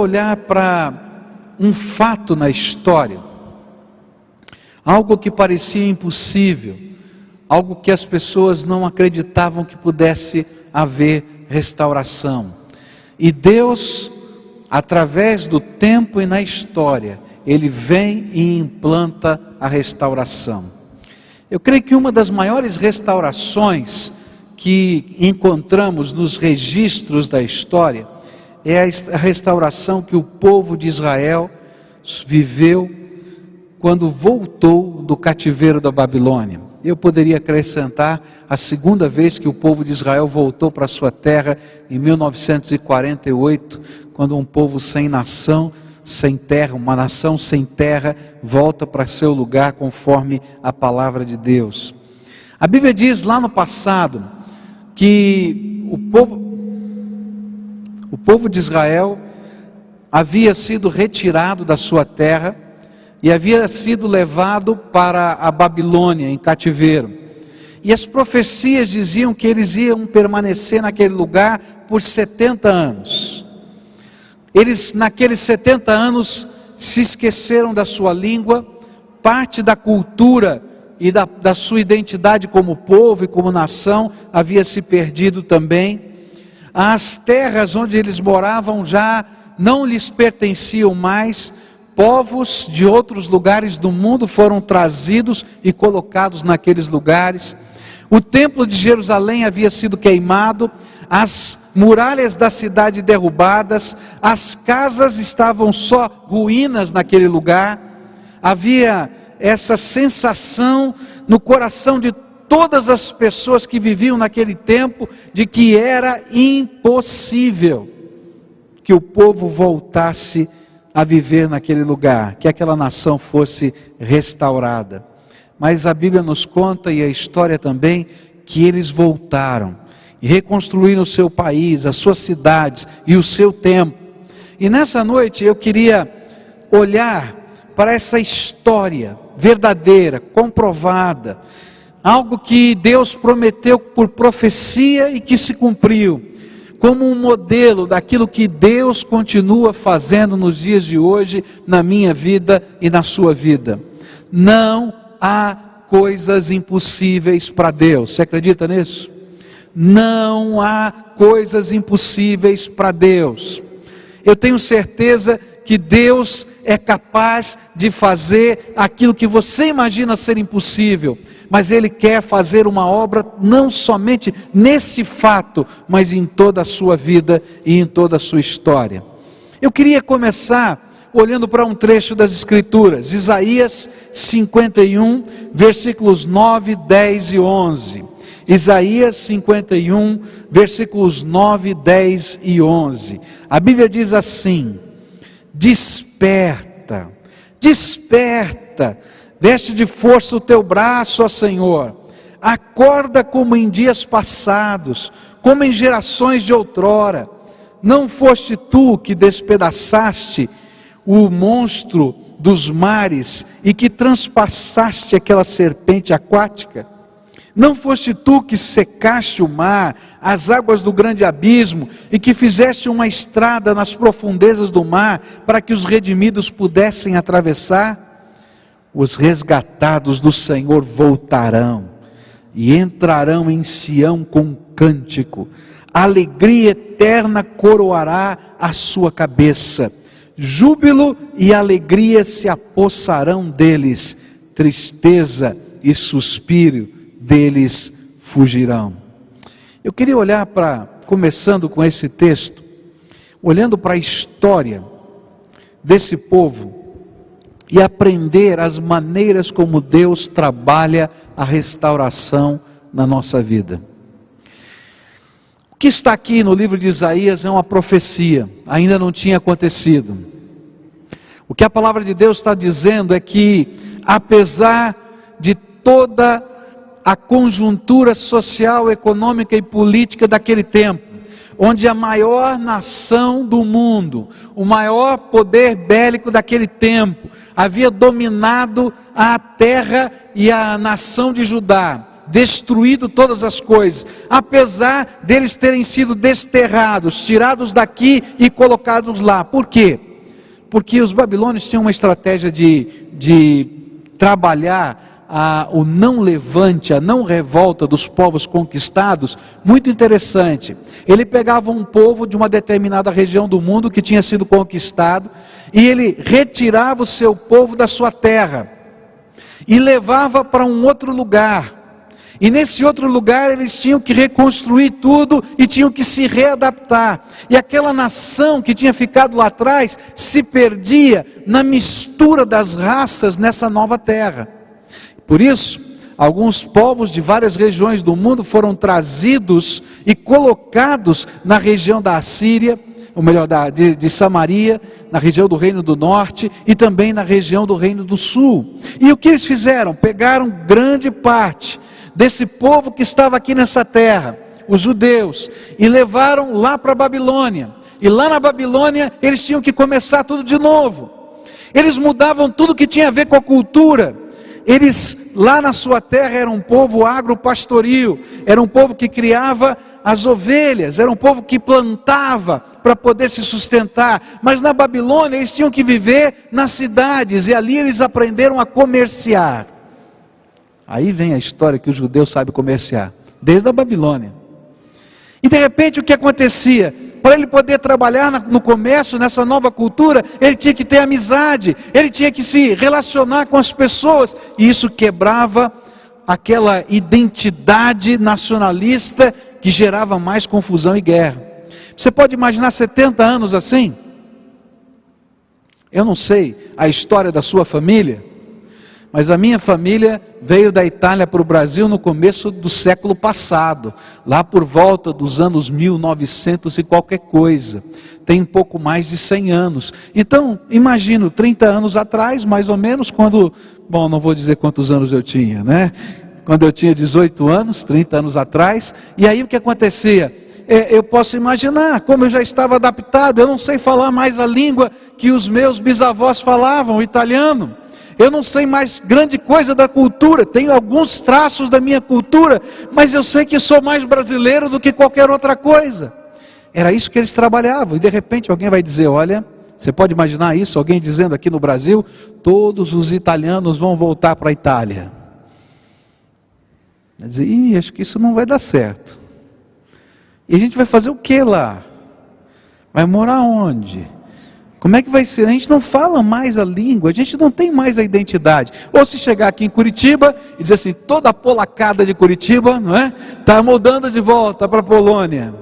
olhar para um fato na história, algo que parecia impossível, algo que as pessoas não acreditavam que pudesse haver restauração. E Deus, através do tempo e na história, Ele vem e implanta a restauração. Eu creio que uma das maiores restaurações que encontramos nos registros da história é a restauração que o povo de Israel viveu quando voltou do cativeiro da Babilônia. Eu poderia acrescentar a segunda vez que o povo de Israel voltou para a sua terra, em 1948, quando um povo sem nação, sem terra, uma nação sem terra, volta para seu lugar conforme a palavra de Deus. A Bíblia diz lá no passado que o povo de Israel havia sido retirado da sua terra e havia sido levado para a Babilônia em cativeiro. E as profecias diziam que eles iam permanecer naquele lugar por 70 anos. Eles naqueles 70 anos se esqueceram da sua língua, parte da cultura e da sua identidade como povo e como nação havia se perdido também. As terras onde eles moravam já não lhes pertenciam mais. Povos de outros lugares do mundo foram trazidos e colocados naqueles lugares. O templo de Jerusalém havia sido queimado, as muralhas da cidade derrubadas, as casas estavam só ruínas naquele lugar. Havia essa sensação no coração de todas as pessoas que viviam naquele tempo, de que era impossível que o povo voltasse a viver naquele lugar, que aquela nação fosse restaurada. Mas a Bíblia nos conta, e a história também, que eles voltaram e reconstruíram o seu país, as suas cidades e o seu templo. E nessa noite eu queria olhar para essa história verdadeira, comprovada, algo que Deus prometeu por profecia e que se cumpriu, como um modelo daquilo que Deus continua fazendo nos dias de hoje, na minha vida e na sua vida. Não há coisas impossíveis para Deus. Você acredita nisso? Não há coisas impossíveis para Deus. Eu tenho certeza que Deus é capaz de fazer aquilo que você imagina ser impossível, mas Ele quer fazer uma obra não somente nesse fato, mas em toda a sua vida e em toda a sua história. Eu queria começar olhando para um trecho das Escrituras, Isaías 51, versículos 9, 10 e 11. Isaías 51, versículos 9, 10 e 11. A Bíblia diz assim: desperta, desperta, veste de força o teu braço, ó Senhor, acorda como em dias passados, como em gerações de outrora. Não foste tu que despedaçaste o monstro dos mares e que transpassaste aquela serpente aquática? Não foste tu que secaste o mar, as águas do grande abismo, e que fizeste uma estrada nas profundezas do mar, para que os redimidos pudessem atravessar? Os resgatados do Senhor voltarão, e entrarão em Sião com cântico. A alegria eterna coroará a sua cabeça. Júbilo e alegria se apossarão deles, tristeza e suspiro deles fugirão. Eu queria olhar começando com esse texto, olhando para a história desse povo e aprender as maneiras como Deus trabalha a restauração na nossa vida. O que está aqui no livro de Isaías é uma profecia, ainda não tinha acontecido. O que a palavra de Deus está dizendo é que, apesar de toda a conjuntura social, econômica e política daquele tempo, onde a maior nação do mundo, o maior poder bélico daquele tempo, havia dominado a terra e a nação de Judá, destruído todas as coisas, apesar deles terem sido desterrados, tirados daqui e colocados lá. Por quê? Porque os babilônios tinham uma estratégia de trabalhar o não levante, a não revolta dos povos conquistados, muito interessante. Ele pegava um povo de uma determinada região do mundo que tinha sido conquistado, e ele retirava o seu povo da sua terra, e levava para um outro lugar, e nesse outro lugar eles tinham que reconstruir tudo, e tinham que se readaptar, e aquela nação que tinha ficado lá atrás, se perdia na mistura das raças nessa nova terra. Por isso, alguns povos de várias regiões do mundo foram trazidos e colocados na região da Assíria, ou melhor, de Samaria, na região do Reino do Norte e também na região do Reino do Sul. E o que eles fizeram? Pegaram grande parte desse povo que estava aqui nessa terra, os judeus, e levaram lá para a Babilônia. E lá na Babilônia eles tinham que começar tudo de novo. Eles mudavam tudo que tinha a ver com a cultura. Eles lá na sua terra eram um povo agropastoril, era um povo que criava as ovelhas, era um povo que plantava para poder se sustentar, mas na Babilônia eles tinham que viver nas cidades, e ali eles aprenderam a comerciar. Aí vem a história que o judeu sabe comerciar, desde a Babilônia. E de repente o que acontecia? Para ele poder trabalhar no comércio, nessa nova cultura, ele tinha que ter amizade, ele tinha que se relacionar com as pessoas, e isso quebrava aquela identidade nacionalista que gerava mais confusão e guerra. Você pode imaginar 70 anos assim? Eu não sei a história da sua família, mas a minha família veio da Itália para o Brasil no começo do século passado, lá por volta dos anos 1900 e qualquer coisa, tem um pouco mais de 100 anos, então imagino 30 anos atrás, mais ou menos, quando, bom, não vou dizer quantos anos eu tinha, né? Quando eu tinha 18 anos, 30 anos atrás, e aí o que acontecia? Eu posso imaginar, como eu já estava adaptado, eu não sei falar mais a língua que os meus bisavós falavam, o italiano. Eu não sei mais grande coisa da cultura, tenho alguns traços da minha cultura, mas eu sei que sou mais brasileiro do que qualquer outra coisa. Era isso que eles trabalhavam, e de repente alguém vai dizer, olha, você pode imaginar isso, alguém dizendo aqui no Brasil, todos os italianos vão voltar para a Itália. Vai dizer, acho que isso não vai dar certo. E a gente vai fazer o que lá? Vai morar onde? Como é que vai ser? A gente não fala mais a língua, a gente não tem mais a identidade. Ou se chegar aqui em Curitiba e dizer assim, toda a polacada de Curitiba, não é? Está mudando de volta para a Polônia.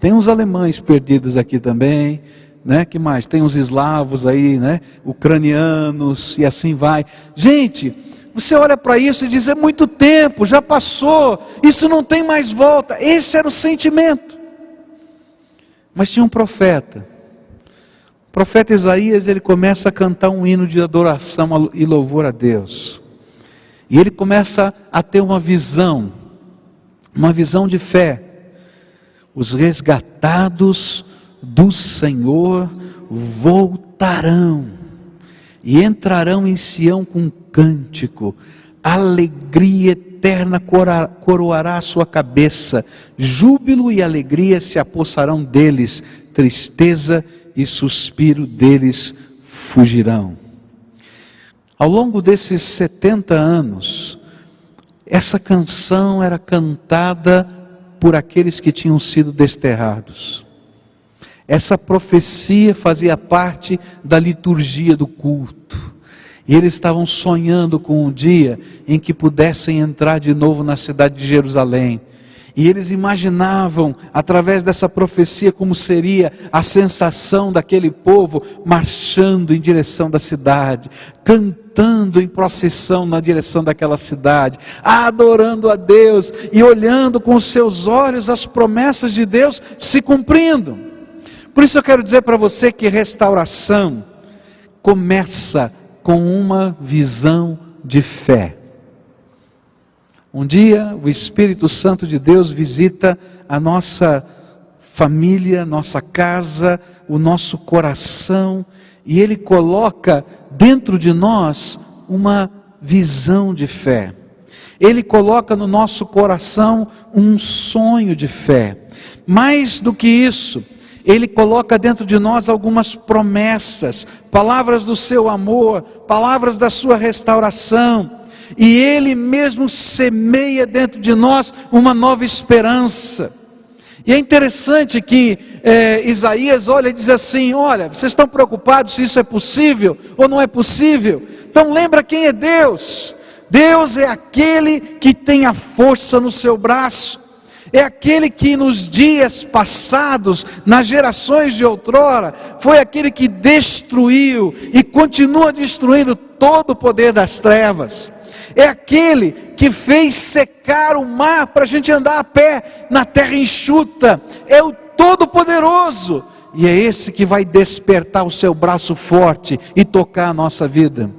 Tem uns alemães perdidos aqui também, né? Que mais? Tem uns eslavos aí, né? Ucranianos e assim vai. Gente, você olha para isso e diz, é muito tempo, já passou, isso não tem mais volta. Esse era o sentimento. Mas tinha um profeta. O profeta Isaías, ele começa a cantar um hino de adoração e louvor a Deus. E ele começa a ter uma visão de fé. Os resgatados do Senhor voltarão e entrarão em Sião com cântico, alegria eterna coroará a sua cabeça, júbilo e alegria se apossarão deles, tristeza e suspiro deles fugirão. Ao longo desses 70 anos, essa canção era cantada por aqueles que tinham sido desterrados. Essa profecia fazia parte da liturgia do culto. E eles estavam sonhando com um dia em que pudessem entrar de novo na cidade de Jerusalém. E eles imaginavam, através dessa profecia, como seria a sensação daquele povo marchando em direção da cidade, cantando em procissão na direção daquela cidade, adorando a Deus e olhando com os seus olhos as promessas de Deus se cumprindo. Por isso eu quero dizer para você que restauração começa com uma visão de fé. Um dia o Espírito Santo de Deus visita a nossa família, nossa casa, o nosso coração, e Ele coloca dentro de nós uma visão de fé. Ele coloca no nosso coração um sonho de fé. Mais do que isso, Ele coloca dentro de nós algumas promessas, palavras do seu amor, palavras da sua restauração. E Ele mesmo semeia dentro de nós uma nova esperança. E é interessante que Isaías olha e diz assim: olha, vocês estão preocupados se isso é possível ou não é possível? Então lembra quem é Deus. Deus é aquele que tem a força no seu braço, é aquele que nos dias passados, nas gerações de outrora, foi aquele que destruiu e continua destruindo todo o poder das trevas, é aquele que fez secar o mar para a gente andar a pé na terra enxuta, é o Todo-Poderoso, e é esse que vai despertar o seu braço forte e tocar a nossa vida.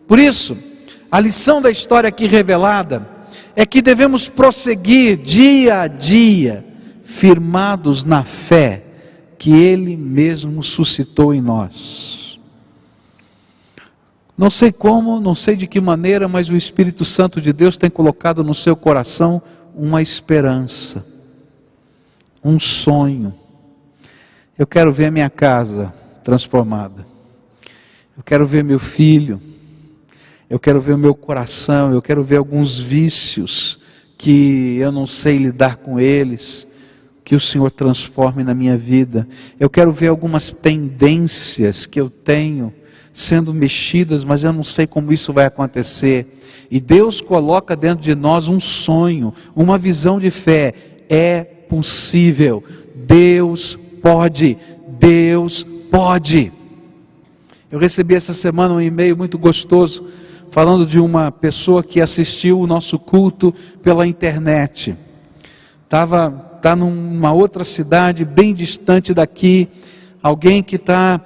Por isso, a lição da história aqui revelada é que devemos prosseguir dia a dia, firmados na fé que Ele mesmo suscitou em nós. Não sei como, não sei de que maneira, mas o Espírito Santo de Deus tem colocado no seu coração uma esperança, um sonho. Eu quero ver a minha casa transformada, eu quero ver meu filho, eu quero ver o meu coração, eu quero ver alguns vícios que eu não sei lidar com eles, que o Senhor transforme na minha vida. Eu quero ver algumas tendências que eu tenho sendo mexidas, mas eu não sei como isso vai acontecer. E Deus coloca dentro de nós um sonho, uma visão de fé. É possível, Deus pode, Deus pode. Eu recebi essa semana um e-mail muito gostoso, falando de uma pessoa que assistiu o nosso culto pela internet. Está numa outra cidade, bem distante daqui, alguém que está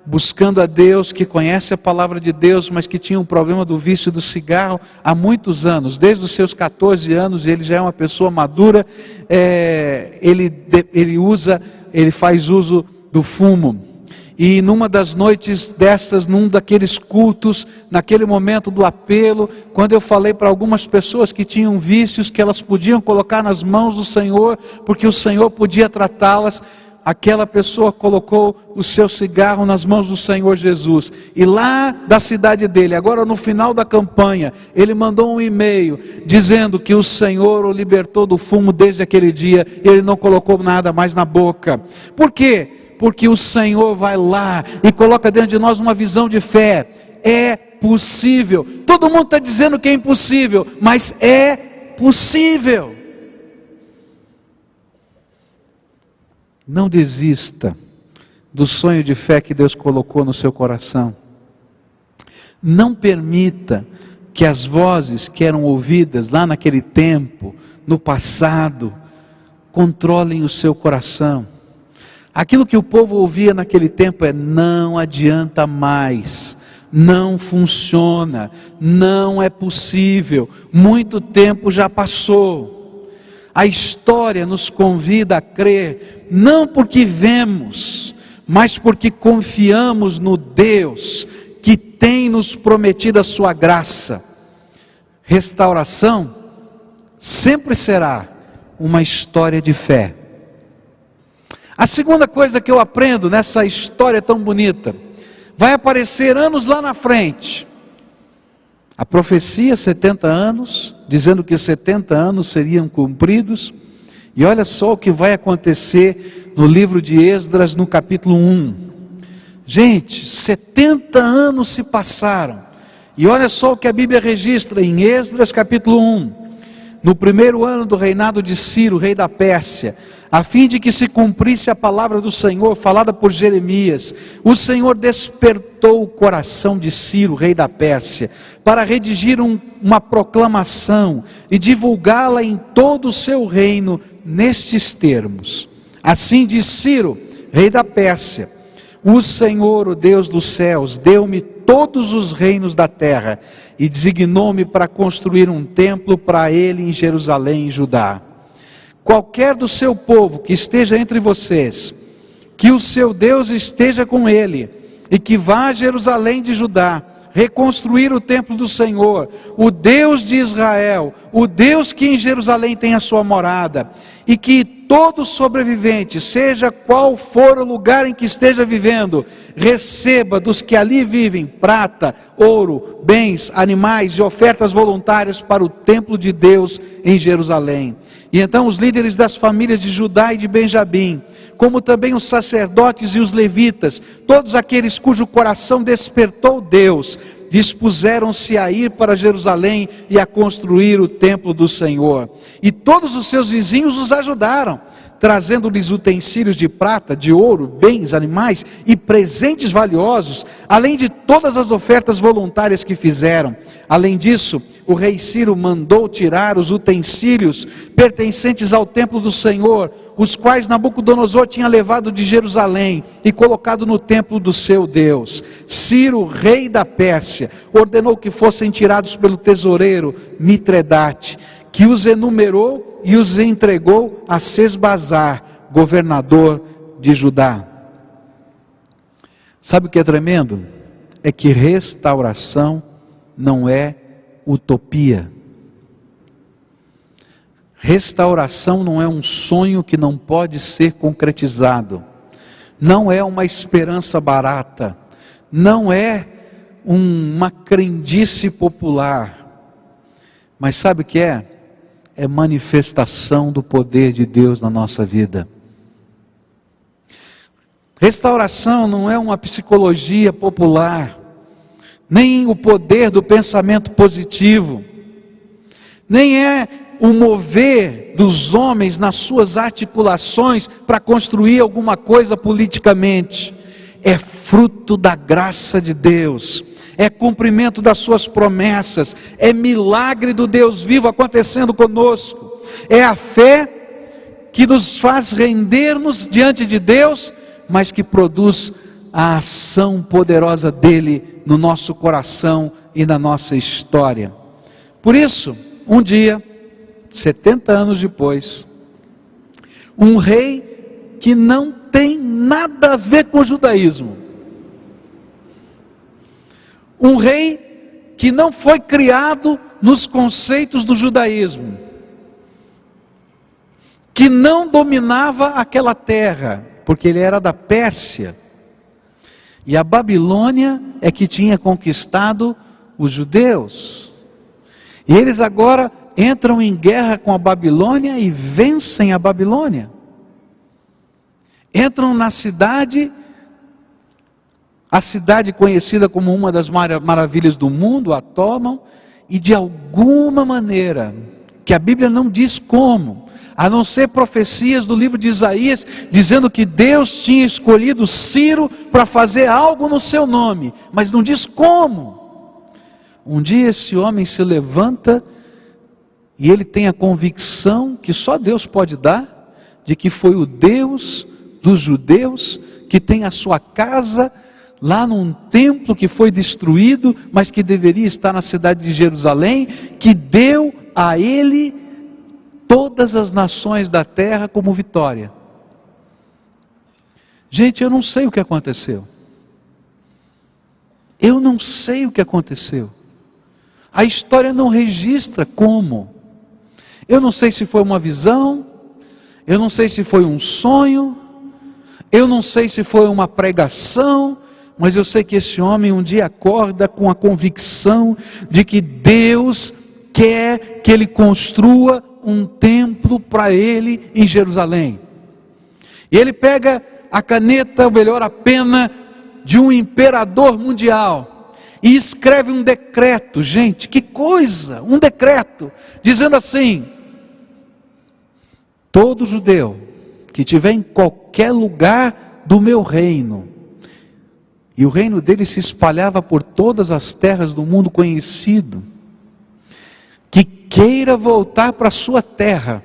buscando a Deus, que conhece a palavra de Deus, mas que tinha um problema do vício do cigarro há muitos anos, desde os seus 14 anos, ele já é uma pessoa madura, ele faz uso do fumo. E numa das noites dessas, num daqueles cultos, naquele momento do apelo, quando eu falei para algumas pessoas que tinham vícios, que elas podiam colocar nas mãos do Senhor, porque o Senhor podia tratá-las, aquela pessoa colocou o seu cigarro nas mãos do Senhor Jesus. E lá da cidade dele, agora no final da campanha, ele mandou um e-mail dizendo que o Senhor o libertou do fumo desde aquele dia, e ele não colocou nada mais na boca. Por quê? Porque o Senhor vai lá e coloca dentro de nós uma visão de fé. É possível. Todo mundo está dizendo que é impossível, mas é possível. Não desista do sonho de fé que Deus colocou no seu coração. Não permita que as vozes que eram ouvidas lá naquele tempo, no passado, controlem o seu coração. Aquilo que o povo ouvia naquele tempo é: não adianta mais, não funciona, não é possível, muito tempo já passou. A história nos convida a crer, não porque vemos, mas porque confiamos no Deus que tem nos prometido a sua graça. Restauração sempre será uma história de fé. A segunda coisa que eu aprendo nessa história tão bonita, vai aparecer anos lá na frente, a profecia, 70 anos, dizendo que 70 anos seriam cumpridos, e olha só o que vai acontecer no livro de Esdras, no capítulo 1. Gente, 70 anos se passaram, e olha só o que a Bíblia registra em Esdras capítulo 1. No primeiro ano do reinado de Ciro, rei da Pérsia, a fim de que se cumprisse a palavra do Senhor, falada por Jeremias, o Senhor despertou o coração de Ciro, rei da Pérsia, para redigir uma proclamação e divulgá-la em todo o seu reino, nestes termos. Assim diz Ciro, rei da Pérsia: o Senhor, o Deus dos céus, deu-me todos os reinos da terra, e designou-me para construir um templo para ele em Jerusalém, em Judá. Qualquer do seu povo que esteja entre vocês, que o seu Deus esteja com ele, e que vá a Jerusalém de Judá, reconstruir o templo do Senhor, o Deus de Israel, o Deus que em Jerusalém tem a sua morada, e que todo sobrevivente, seja qual for o lugar em que esteja vivendo, receba dos que ali vivem prata, ouro, bens, animais e ofertas voluntárias para o templo de Deus em Jerusalém. E então os líderes das famílias de Judá e de Benjamim, como também os sacerdotes e os levitas, todos aqueles cujo coração despertou Deus, dispuseram-se a ir para Jerusalém e a construir o templo do Senhor. E todos os seus vizinhos os ajudaram, trazendo-lhes utensílios de prata, de ouro, bens, animais e presentes valiosos, além de todas as ofertas voluntárias que fizeram. Além disso, o rei Ciro mandou tirar os utensílios pertencentes ao templo do Senhor, os quais Nabucodonosor tinha levado de Jerusalém e colocado no templo do seu Deus. Ciro, rei da Pérsia, ordenou que fossem tirados pelo tesoureiro Mitredate, que os enumerou e os entregou a Sesbazar, governador de Judá. Sabe o que é tremendo? É que restauração não é utopia. Restauração não é um sonho que não pode ser concretizado, não é uma esperança barata, não é uma crendice popular, mas sabe o que é? É manifestação do poder de Deus na nossa vida. Restauração não é uma psicologia popular, nem o poder do pensamento positivo, nem é o mover dos homens nas suas articulações para construir alguma coisa politicamente. É fruto da graça de Deus, é cumprimento das suas promessas, é milagre do Deus vivo acontecendo conosco, é a fé que nos faz render-nos diante de Deus, mas que produz a ação poderosa dele no nosso coração e na nossa história. Por isso, um dia, 70 anos depois, um rei que não tem nada a ver com o judaísmo, um rei que não foi criado nos conceitos do judaísmo, que não dominava aquela terra, porque ele era da Pérsia, e a Babilônia é que tinha conquistado os judeus, e eles agora entram em guerra com a Babilônia e vencem a Babilônia, entram na cidade, a cidade conhecida como uma das maravilhas do mundo, a tomam, e de alguma maneira, que a Bíblia não diz como, a não ser profecias do livro de Isaías, dizendo que Deus tinha escolhido Ciro para fazer algo no seu nome, mas não diz como. Um dia esse homem se levanta, e ele tem a convicção que só Deus pode dar, de que foi o Deus dos judeus, que tem a sua casa lá num templo que foi destruído, mas que deveria estar na cidade de Jerusalém, que deu a ele todas as nações da terra como vitória. Gente, eu não sei o que aconteceu. Eu não sei o que aconteceu. A história não registra como. Eu não sei se foi uma visão, eu não sei se foi um sonho, eu não sei se foi uma pregação, mas eu sei que esse homem um dia acorda com a convicção de que Deus quer que ele construa um templo para ele em Jerusalém. E ele pega a caneta, ou melhor, a pena de um imperador mundial e escreve um decreto. Gente, que coisa! Um decreto dizendo assim: todo judeu que estiver em qualquer lugar do meu reino, e o reino dele se espalhava por todas as terras do mundo conhecido, que queira voltar para a sua terra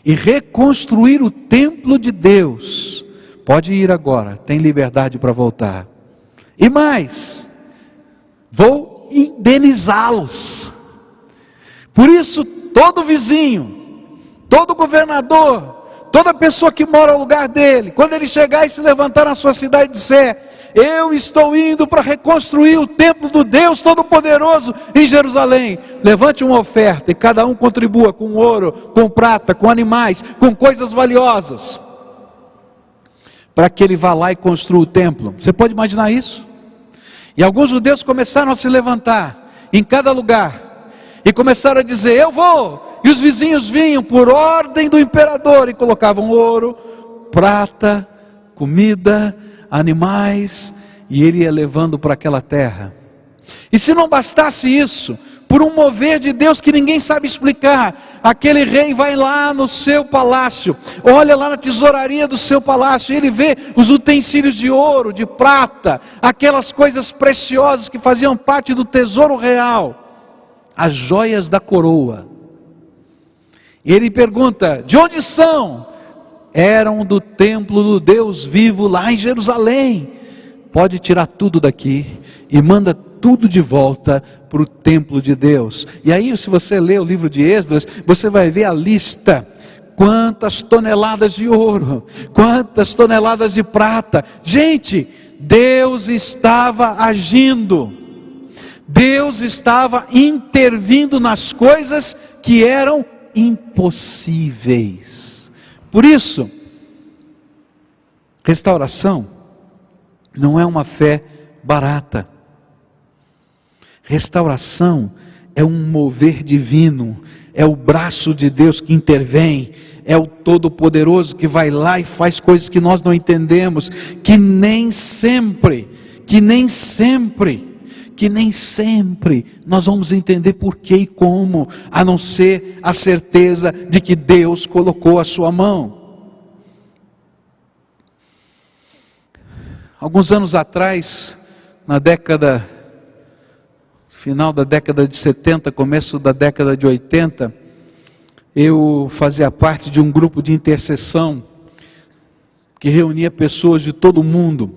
e reconstruir o templo de Deus, pode ir agora, tem liberdade para voltar. E mais, vou indenizá-los. Por isso, todo vizinho, todo governador, toda pessoa que mora no lugar dele, quando ele chegar e se levantar na sua cidade e disser: eu estou indo para reconstruir o templo do Deus Todo-Poderoso em Jerusalém. Levante uma oferta e cada um contribua com ouro, com prata, com animais, com coisas valiosas, para que ele vá lá e construa o templo. Você pode imaginar isso? E alguns judeus começaram a se levantar em cada lugar e começaram a dizer: eu vou. E os vizinhos vinham por ordem do imperador e colocavam ouro, prata, comida, animais, e ele ia levando para aquela terra. E se não bastasse isso, por um mover de Deus que ninguém sabe explicar, aquele rei vai lá no seu palácio, olha lá na tesouraria do seu palácio, e ele vê os utensílios de ouro, de prata, aquelas coisas preciosas que faziam parte do tesouro real, as joias da coroa. E ele pergunta: de onde são? Eram do templo do Deus vivo lá em Jerusalém. Pode tirar tudo daqui e manda tudo de volta para o templo de Deus. E aí, se você ler o livro de Esdras, você vai ver a lista: quantas toneladas de ouro, quantas toneladas de prata. Gente, Deus estava agindo, Deus estava intervindo nas coisas que eram impossíveis. Por isso, restauração não é uma fé barata. Restauração é um mover divino, é o braço de Deus que intervém, é o Todo-Poderoso que vai lá e faz coisas que nós não entendemos, que nem sempre nós vamos entender por que e como, a não ser a certeza de que Deus colocou a sua mão. Alguns anos atrás, final da década de 70, começo da década de 80, eu fazia parte de um grupo de intercessão que reunia pessoas de todo o mundo.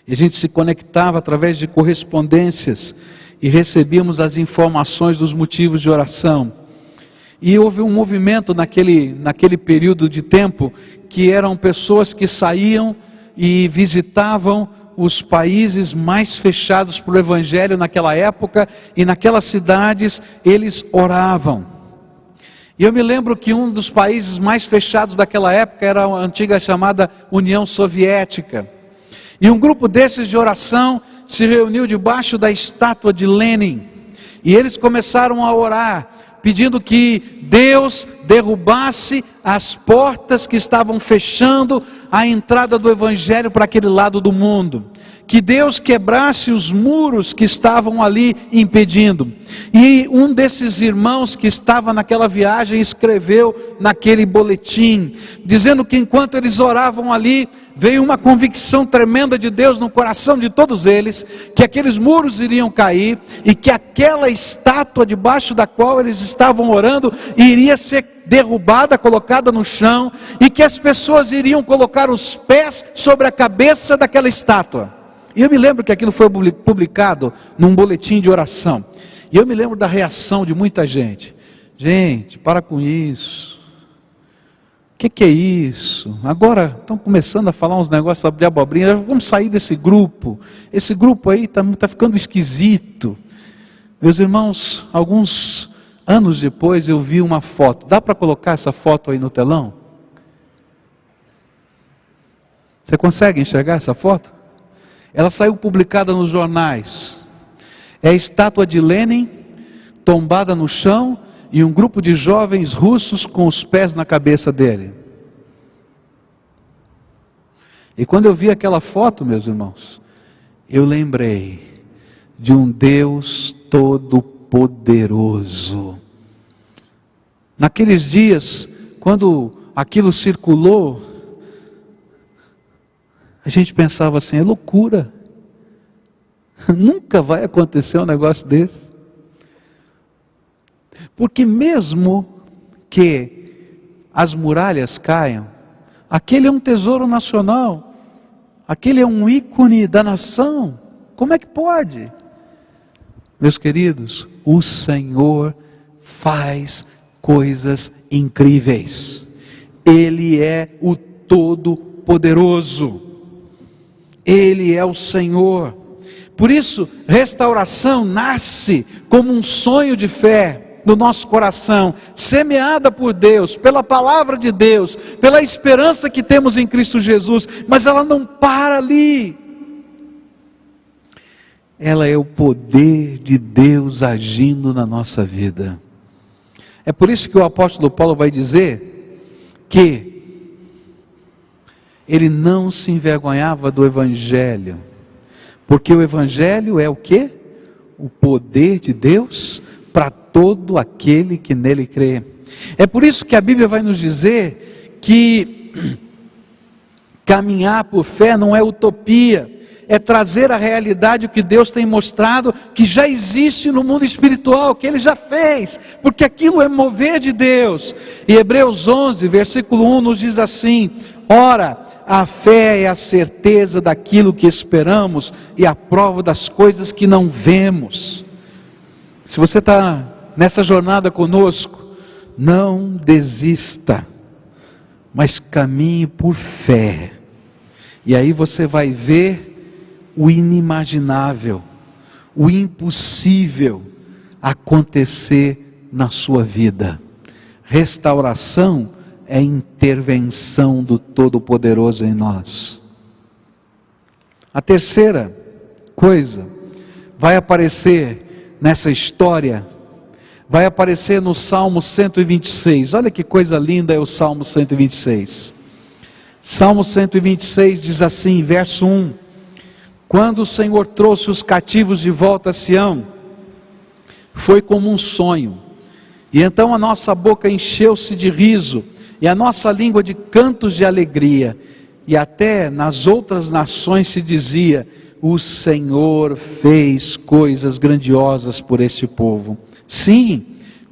E a gente se conectava através de correspondências e recebíamos as informações dos motivos de oração. E houve um movimento naquele período de tempo, que eram pessoas que saíam e visitavam os países mais fechados para o Evangelho naquela época, e naquelas cidades eles oravam. E eu me lembro que um dos países mais fechados daquela época era a antiga chamada União Soviética. E um grupo desses de oração se reuniu debaixo da estátua de Lenin. E eles começaram a orar, pedindo que Deus derrubasse as portas que estavam fechando a entrada do Evangelho para aquele lado do mundo. Que Deus quebrasse os muros que estavam ali impedindo. E um desses irmãos que estava naquela viagem escreveu naquele boletim, dizendo que enquanto eles oravam ali, veio uma convicção tremenda de Deus no coração de todos eles, que aqueles muros iriam cair, e que aquela estátua debaixo da qual eles estavam orando, iria ser derrubada, colocada no chão, e que as pessoas iriam colocar os pés sobre a cabeça daquela estátua. E eu me lembro que aquilo foi publicado num boletim de oração, e eu me lembro da reação de muita gente: gente, para com isso. O que é isso? Agora estão começando a falar uns negócios de abobrinha. Vamos sair desse grupo. Esse grupo aí está ficando esquisito. Meus irmãos, alguns anos depois eu vi uma foto. Dá para colocar essa foto aí no telão? Você consegue enxergar essa foto? Ela saiu publicada nos jornais. É a estátua de Lenin tombada no chão, e um grupo de jovens russos com os pés na cabeça dele. E quando eu vi aquela foto, meus irmãos, eu lembrei de um Deus todo-poderoso. Naqueles dias, quando aquilo circulou, a gente pensava assim: é loucura, nunca vai acontecer um negócio desse. Porque mesmo que as muralhas caiam, aquele é um tesouro nacional, aquele é um ícone da nação. Como é que pode? Meus queridos, o Senhor faz coisas incríveis. Ele é o Todo-Poderoso. Ele é o Senhor. Por isso, restauração nasce como um sonho de fé no nosso coração, semeada por Deus, pela palavra de Deus, pela esperança que temos em Cristo Jesus, mas ela não para ali. Ela é o poder de Deus agindo na nossa vida. É por isso que o apóstolo Paulo vai dizer que ele não se envergonhava do Evangelho, porque o Evangelho é o quê? O poder de Deus para todo aquele que nele crê. É por isso que a Bíblia vai nos dizer que caminhar por fé não é utopia, é trazer à realidade o que Deus tem mostrado, que já existe no mundo espiritual, que Ele já fez, porque aquilo é mover de Deus. E Hebreus 11, versículo 1 nos diz assim: ora, a fé é a certeza daquilo que esperamos e a prova das coisas que não vemos. Se você está nessa jornada conosco, não desista, mas caminhe por fé. E aí você vai ver o inimaginável, o impossível acontecer na sua vida. Restauração é intervenção do Todo-Poderoso em nós. A terceira coisa vai aparecer nessa história, vai aparecer no Salmo 126. Olha que coisa linda é o Salmo 126. Salmo 126 diz assim, verso 1: quando o Senhor trouxe os cativos de volta a Sião, foi como um sonho, e então a nossa boca encheu-se de riso, e a nossa língua de cantos de alegria, e até nas outras nações se dizia: o Senhor fez coisas grandiosas por este povo. Sim,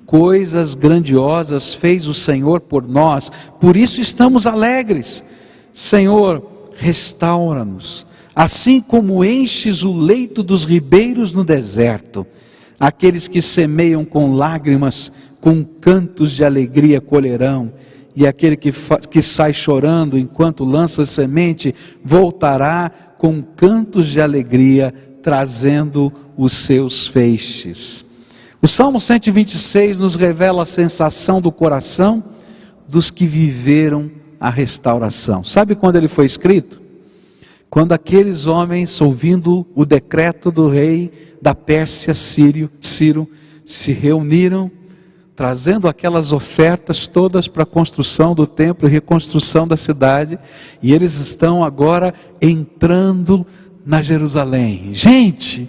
coisas grandiosas fez o Senhor por nós, por isso estamos alegres. Senhor, restaura-nos, assim como enches o leito dos ribeiros no deserto. Aqueles que semeiam com lágrimas, com cantos de alegria colherão, e aquele que sai chorando enquanto lança semente, voltará com cantos de alegria, trazendo os seus feixes. O Salmo 126 nos revela a sensação do coração dos que viveram a restauração. Sabe quando ele foi escrito? Quando aqueles homens, ouvindo o decreto do rei da Pérsia, Ciro, se reuniram, trazendo aquelas ofertas todas para a construção do templo e reconstrução da cidade, e eles estão agora entrando na Jerusalém. Gente,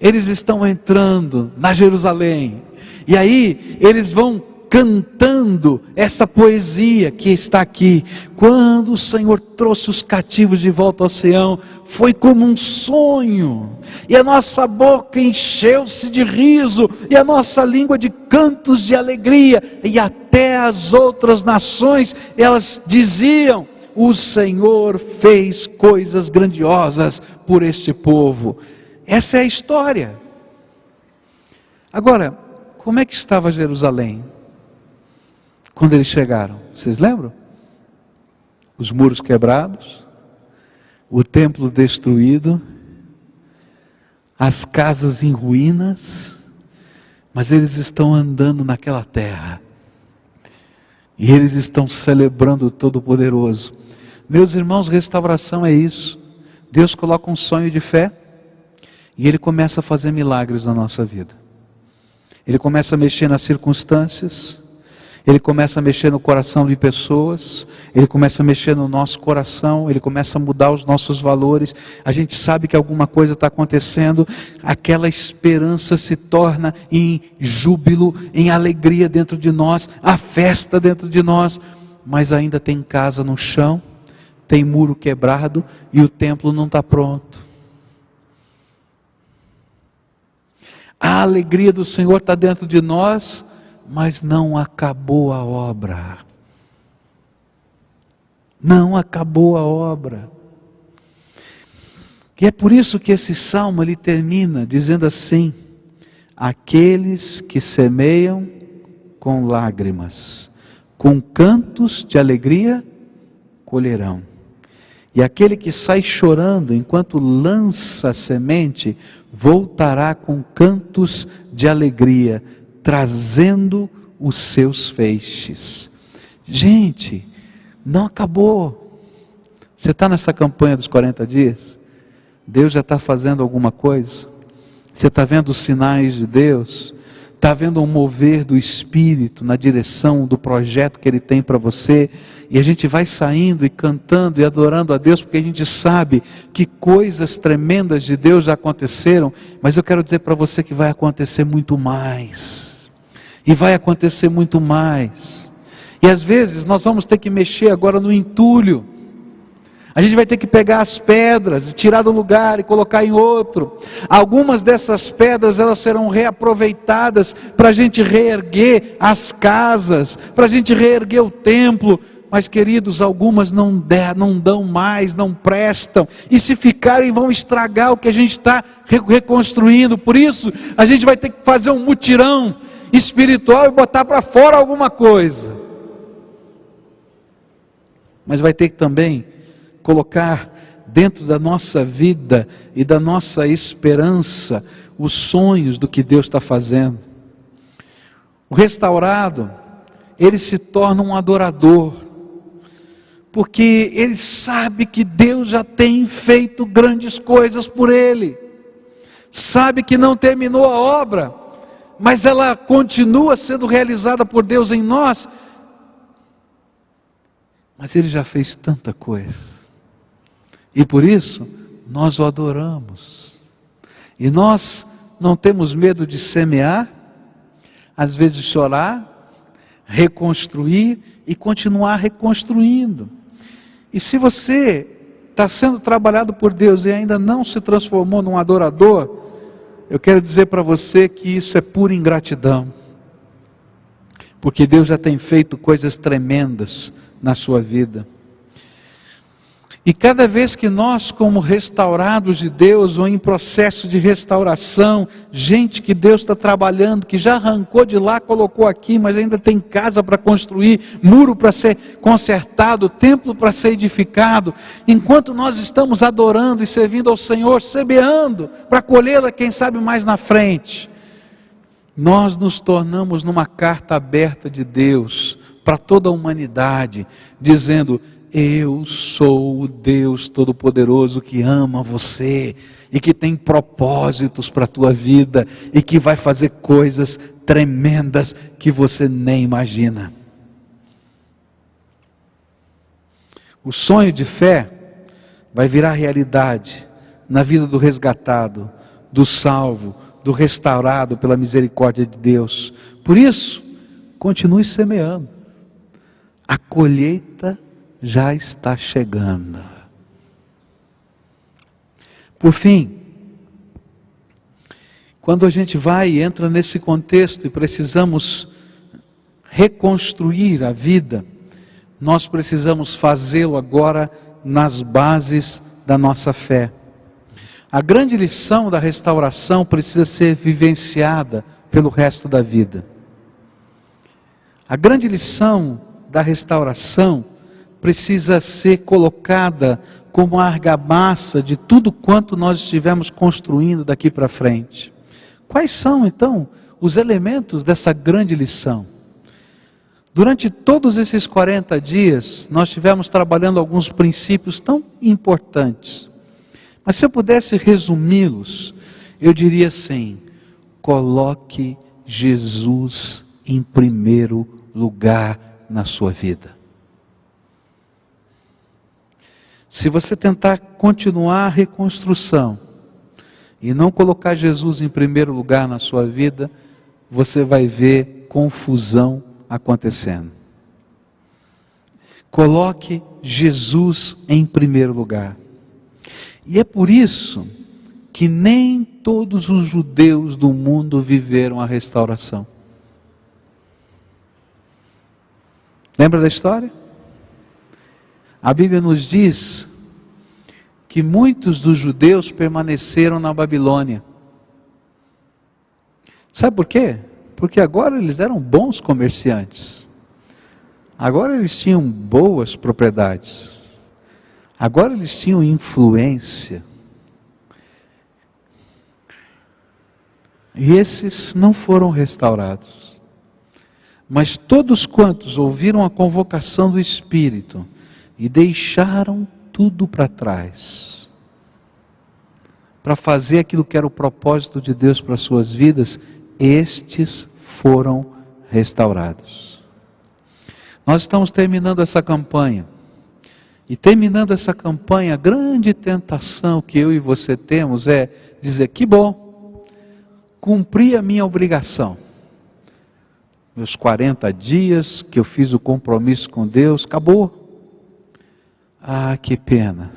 eles estão entrando na Jerusalém, e aí eles vão cantando essa poesia que está aqui. Quando o Senhor trouxe os cativos de volta ao Sião, foi como um sonho, e a nossa boca encheu-se de riso, e a nossa língua de cantos de alegria, e até as outras nações, elas diziam: o Senhor fez coisas grandiosas por este povo. Essa é a história. Agora, como é que estava Jerusalém quando eles chegaram? Vocês lembram? Os muros quebrados, o templo destruído, as casas em ruínas, mas eles estão andando naquela terra, e eles estão celebrando o Todo-Poderoso. Meus irmãos, restauração é isso. Deus coloca um sonho de fé, e Ele começa a fazer milagres na nossa vida. Ele começa a mexer nas circunstâncias, Ele começa a mexer no coração de pessoas, Ele começa a mexer no nosso coração, Ele começa a mudar os nossos valores. A gente sabe que alguma coisa está acontecendo, aquela esperança se torna em júbilo, em alegria dentro de nós, a festa dentro de nós, mas ainda tem casa no chão, tem muro quebrado e o templo não está pronto. A alegria do Senhor está dentro de nós, mas não acabou a obra. Não acabou a obra. E é por isso que esse salmo ele termina dizendo assim: aqueles que semeiam com lágrimas, com cantos de alegria colherão. E aquele que sai chorando enquanto lança a semente, voltará com cantos de alegria, trazendo os seus feixes. Gente, não acabou. Você está nessa campanha dos 40 dias? Deus já está fazendo alguma coisa? Você está vendo os sinais de Deus? Está vendo um mover do Espírito na direção do projeto que Ele tem para você? E a gente vai saindo e cantando e adorando a Deus, porque a gente sabe que coisas tremendas de Deus já aconteceram, mas eu quero dizer para você que vai acontecer muito mais. E vai acontecer muito mais. E às vezes nós vamos ter que mexer agora no entulho. A gente vai ter que pegar as pedras, tirar do lugar e colocar em outro. Algumas dessas pedras, elas serão reaproveitadas para a gente reerguer as casas, para a gente reerguer o templo. Mas queridos, algumas não dão mais, não prestam. E se ficarem, vão estragar o que a gente está reconstruindo. Por isso, a gente vai ter que fazer um mutirão espiritual e botar para fora alguma coisa. Mas vai ter que também colocar dentro da nossa vida e da nossa esperança os sonhos do que Deus está fazendo. O restaurado, ele se torna um adorador, porque ele sabe que Deus já tem feito grandes coisas por ele, sabe que não terminou a obra, mas ela continua sendo realizada por Deus em nós, mas ele já fez tanta coisa. E por isso, nós o adoramos. E nós não temos medo de semear, às vezes chorar, reconstruir e continuar reconstruindo. E se você está sendo trabalhado por Deus e ainda não se transformou num adorador, eu quero dizer para você que isso é pura ingratidão. Porque Deus já tem feito coisas tremendas na sua vida. E cada vez que nós, como restaurados de Deus, ou em processo de restauração, gente que Deus está trabalhando, que já arrancou de lá, colocou aqui, mas ainda tem casa para construir, muro para ser consertado, templo para ser edificado, enquanto nós estamos adorando e servindo ao Senhor, semeando, para colhê-la, quem sabe mais na frente, nós nos tornamos numa carta aberta de Deus, para toda a humanidade, dizendo: eu sou o Deus Todo-Poderoso que ama você e que tem propósitos para a tua vida e que vai fazer coisas tremendas que você nem imagina. O sonho de fé vai virar realidade na vida do resgatado, do salvo, do restaurado pela misericórdia de Deus. Por isso, continue semeando. A colheita já está chegando. Por fim, quando a gente vai e entra nesse contexto e precisamos reconstruir a vida, nós precisamos fazê-lo agora nas bases da nossa fé. A grande lição da restauração precisa ser vivenciada pelo resto da vida. A grande lição da restauração precisa ser colocada como a argamassa de tudo quanto nós estivermos construindo daqui para frente. Quais são então os elementos dessa grande lição? Durante todos esses 40 dias, nós estivemos trabalhando alguns princípios tão importantes. Mas se eu pudesse resumi-los, eu diria assim: coloque Jesus em primeiro lugar na sua vida. Se você tentar continuar a reconstrução e não colocar Jesus em primeiro lugar na sua vida, você vai ver confusão acontecendo. Coloque Jesus em primeiro lugar. E é por isso que nem todos os judeus do mundo viveram a restauração. Lembra da história? A Bíblia nos diz que muitos dos judeus permaneceram na Babilônia. Sabe por quê? Porque agora eles eram bons comerciantes. Agora eles tinham boas propriedades. Agora eles tinham influência. E esses não foram restaurados. Mas todos quantos ouviram a convocação do Espírito e deixaram tudo para trás, para fazer aquilo que era o propósito de Deus para as suas vidas, estes foram restaurados. Nós estamos terminando essa campanha. E terminando essa campanha, a grande tentação que eu e você temos é dizer: que bom, cumpri a minha obrigação. Meus 40 dias que eu fiz o compromisso com Deus, acabou. Ah, que pena.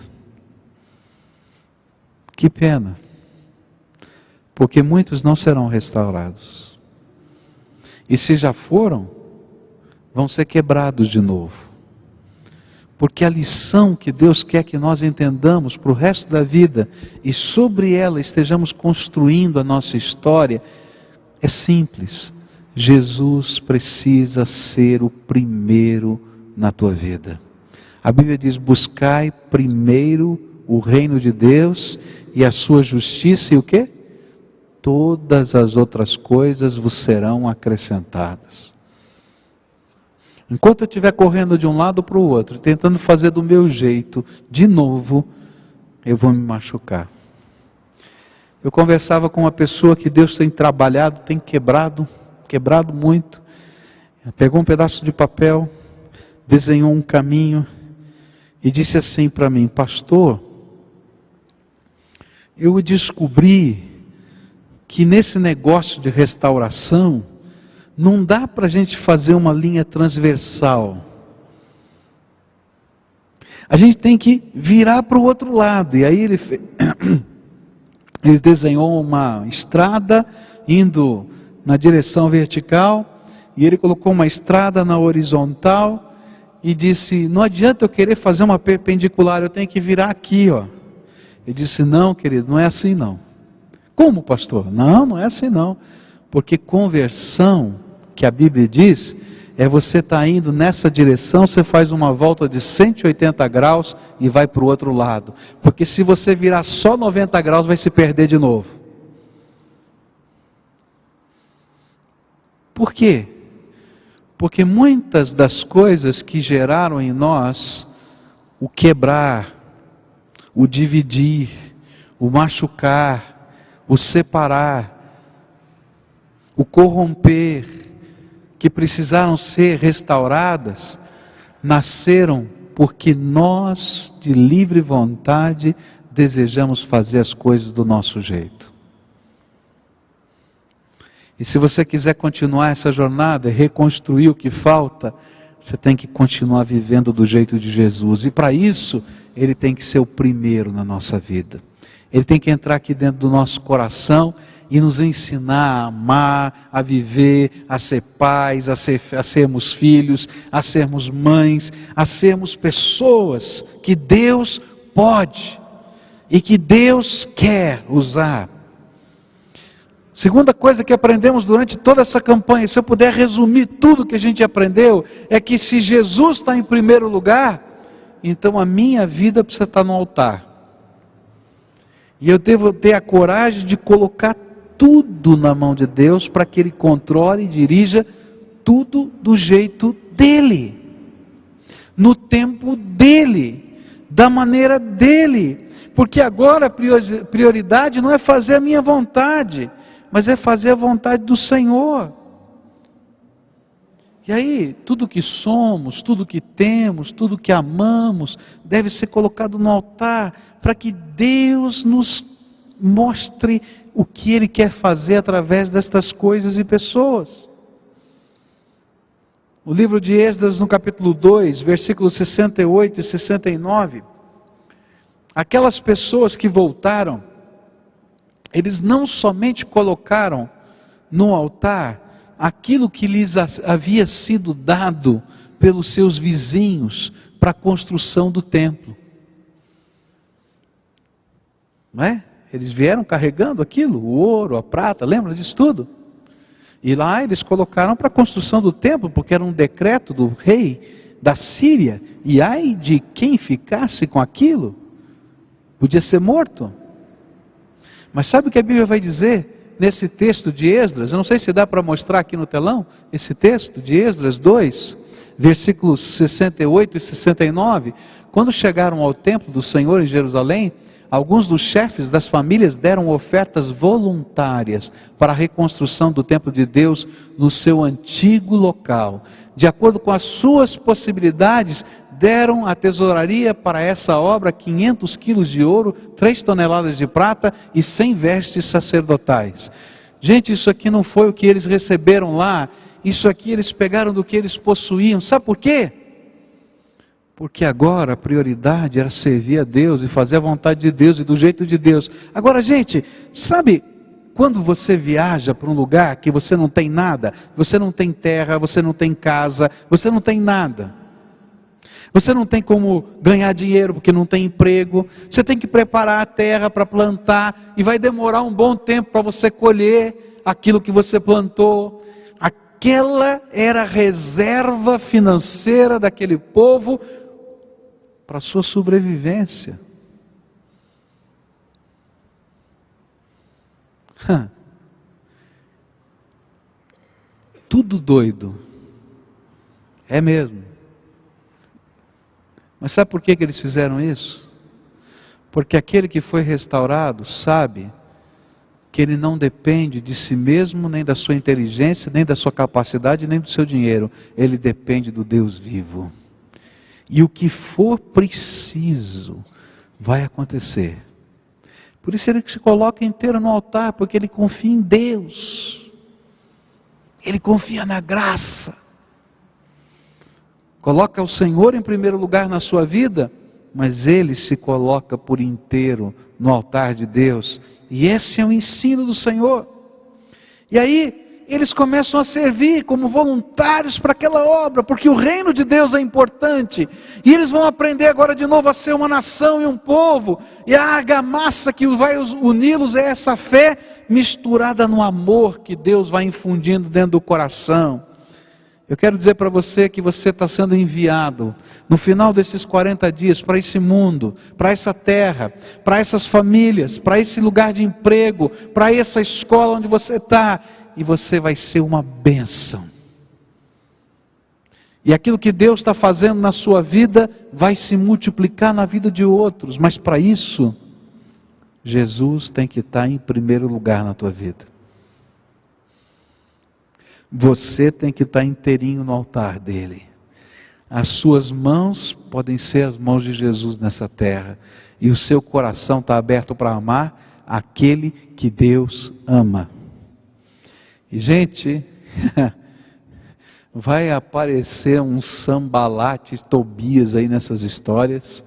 Que pena. Porque muitos não serão restaurados. E se já foram, vão ser quebrados de novo. Porque a lição que Deus quer que nós entendamos para o resto da vida e sobre ela estejamos construindo a nossa história é simples. Jesus precisa ser o primeiro na tua vida. A Bíblia diz: buscai primeiro o reino de Deus e a sua justiça, e o quê? Todas as outras coisas vos serão acrescentadas. Enquanto eu estiver correndo de um lado para o outro, tentando fazer do meu jeito, de novo, eu vou me machucar. Eu conversava com uma pessoa que Deus tem trabalhado, tem quebrado muito. Pegou um pedaço de papel, desenhou um caminho e disse assim para mim: pastor, eu descobri que nesse negócio de restauração, não dá para a gente fazer uma linha transversal. A gente tem que virar para o outro lado. E aí ele desenhou uma estrada indo na direção vertical, e ele colocou uma estrada na horizontal e disse: não adianta eu querer fazer uma perpendicular, eu tenho que virar aqui, ó. Eu disse: não, querido, não é assim não. Como, pastor? Não, não é assim não. Porque conversão, que a Bíblia diz, é você estar indo nessa direção, você faz uma volta de 180 graus e vai para o outro lado. Porque se você virar só 90 graus, vai se perder de novo. Por quê? Porque muitas das coisas que geraram em nós o quebrar, o dividir, o machucar, o separar, o corromper, que precisaram ser restauradas, nasceram porque nós, de livre vontade, desejamos fazer as coisas do nosso jeito. E se você quiser continuar essa jornada, reconstruir o que falta, você tem que continuar vivendo do jeito de Jesus. E para isso, Ele tem que ser o primeiro na nossa vida. Ele tem que entrar aqui dentro do nosso coração e nos ensinar a amar, a viver, a ser pais, a sermos filhos, a sermos mães, a sermos pessoas que Deus pode e que Deus quer usar. Segunda coisa que aprendemos durante toda essa campanha, se eu puder resumir tudo que a gente aprendeu, é que se Jesus está em primeiro lugar, então a minha vida precisa estar no altar. E eu devo ter a coragem de colocar tudo na mão de Deus para que Ele controle e dirija tudo do jeito dEle, no tempo dEle, da maneira dEle. Porque agora a prioridade não é fazer a minha vontade, mas é fazer a vontade do Senhor. E aí, tudo que somos, tudo que temos, tudo que amamos, deve ser colocado no altar, para que Deus nos mostre o que Ele quer fazer através destas coisas e pessoas. O livro de Esdras, no capítulo 2, versículos 68 e 69, aquelas pessoas que voltaram, eles não somente colocaram no altar aquilo que lhes havia sido dado pelos seus vizinhos para a construção do templo. Não é? Eles vieram carregando aquilo, o ouro, a prata, lembra disso tudo? E lá eles colocaram para a construção do templo, porque era um decreto do rei da Síria, e ai de quem ficasse com aquilo, podia ser morto. Mas sabe o que a Bíblia vai dizer nesse texto de Esdras? Eu não sei se dá para mostrar aqui no telão, esse texto de Esdras 2, versículos 68 e 69. Quando chegaram ao templo do Senhor em Jerusalém, alguns dos chefes das famílias deram ofertas voluntárias para a reconstrução do templo de Deus no seu antigo local. De acordo com as suas possibilidades, deram à tesouraria para essa obra 500 quilos de ouro, 3 toneladas de prata e 100 vestes sacerdotais. Gente, isso aqui não foi o que eles receberam lá, isso aqui eles pegaram do que eles possuíam. Sabe por quê? Porque agora a prioridade era servir a Deus e fazer a vontade de Deus e do jeito de Deus. Agora, gente, sabe quando você viaja para um lugar que você não tem nada, você não tem terra, você não tem casa, você não tem nada. Você não tem como ganhar dinheiro porque não tem emprego. Você tem que preparar a terra para plantar e vai demorar um bom tempo para você colher aquilo que você plantou. Aquela era a reserva financeira daquele povo para a sua sobrevivência. Tudo doido. É mesmo. Mas sabe por que eles fizeram isso? Porque aquele que foi restaurado sabe que ele não depende de si mesmo, nem da sua inteligência, nem da sua capacidade, nem do seu dinheiro. Ele depende do Deus vivo. E o que for preciso vai acontecer. Por isso ele se coloca inteiro no altar, porque ele confia em Deus. Ele confia na graça. Coloca o Senhor em primeiro lugar na sua vida, mas ele se coloca por inteiro no altar de Deus. E esse é o ensino do Senhor. E aí eles começam a servir como voluntários para aquela obra, porque o reino de Deus é importante. E eles vão aprender agora de novo a ser uma nação e um povo. E a argamassa que vai uni-los é essa fé misturada no amor que Deus vai infundindo dentro do coração. Eu quero dizer para você que você está sendo enviado no final desses 40 dias para esse mundo, para essa terra, para essas famílias, para esse lugar de emprego, para essa escola onde você está, e você vai ser uma bênção. E aquilo que Deus está fazendo na sua vida vai se multiplicar na vida de outros, mas para isso, Jesus tem que estar em primeiro lugar na tua vida. Você tem que estar inteirinho no altar dele. As suas mãos podem ser as mãos de Jesus nessa terra. E o seu coração está aberto para amar aquele que Deus ama. E gente, vai aparecer um Sambalate, Tobias aí nessas histórias.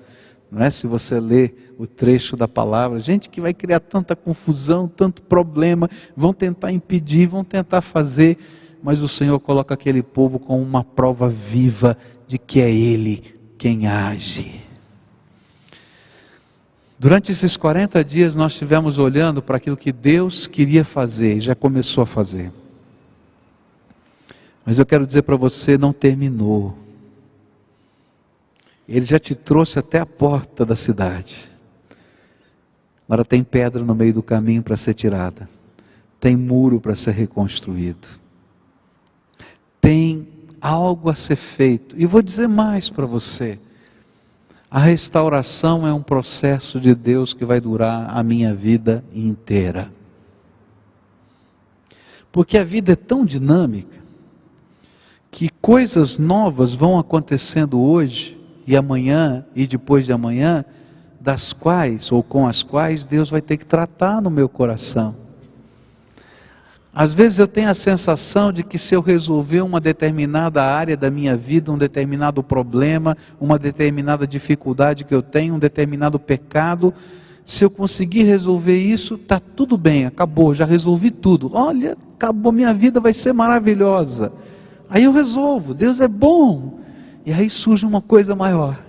Não é? Se você ler o trecho da palavra, gente que vai criar tanta confusão, tanto problema, vão tentar impedir, vão tentar fazer. Mas o Senhor coloca aquele povo com uma prova viva de que é Ele quem age. Durante esses 40 dias nós estivemos olhando para aquilo que Deus queria fazer, e já começou a fazer. Mas eu quero dizer para você, não terminou. Ele já te trouxe até a porta da cidade. Agora tem pedra no meio do caminho para ser tirada. Tem muro para ser reconstruído. Tem algo a ser feito. E vou dizer mais para você. A restauração é um processo de Deus que vai durar a minha vida inteira. Porque a vida é tão dinâmica, que coisas novas vão acontecendo hoje, e amanhã, e depois de amanhã, das quais, ou com as quais, Deus vai ter que tratar no meu coração. Às vezes eu tenho a sensação de que se eu resolver uma determinada área da minha vida, um determinado problema, uma determinada dificuldade que eu tenho, um determinado pecado, se eu conseguir resolver isso, está tudo bem, acabou, já resolvi tudo. Olha, acabou, minha vida vai ser maravilhosa. Aí eu resolvo, Deus é bom. E aí surge uma coisa maior.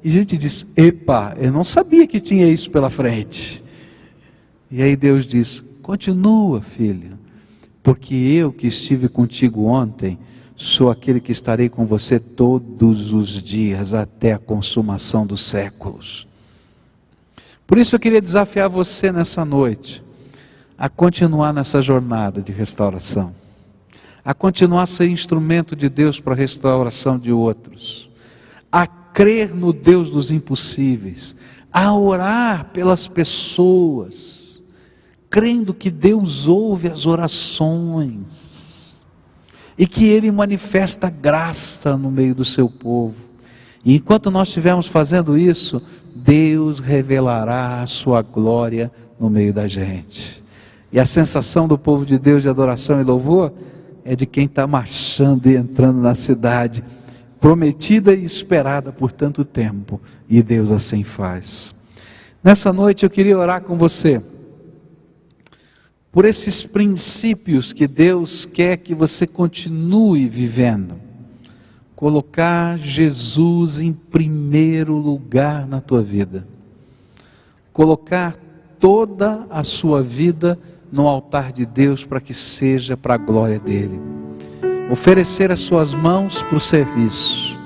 E a gente diz, epa, eu não sabia que tinha isso pela frente. E aí Deus diz, continua, filho. Porque eu que estive contigo ontem, sou aquele que estarei com você todos os dias até a consumação dos séculos. Por isso eu queria desafiar você nessa noite a continuar nessa jornada de restauração, a continuar a ser instrumento de Deus para a restauração de outros, a crer no Deus dos impossíveis, a orar pelas pessoas, crendo que Deus ouve as orações e que Ele manifesta graça no meio do seu povo. E enquanto nós estivermos fazendo isso, Deus revelará a sua glória no meio da gente. E a sensação do povo de Deus de adoração e louvor é de quem está marchando e entrando na cidade prometida e esperada por tanto tempo, e Deus assim faz. Nessa noite eu queria orar com você por esses princípios que Deus quer que você continue vivendo. Colocar Jesus em primeiro lugar na tua vida. Colocar toda a sua vida no altar de Deus para que seja para a glória dele. Oferecer as suas mãos para o serviço.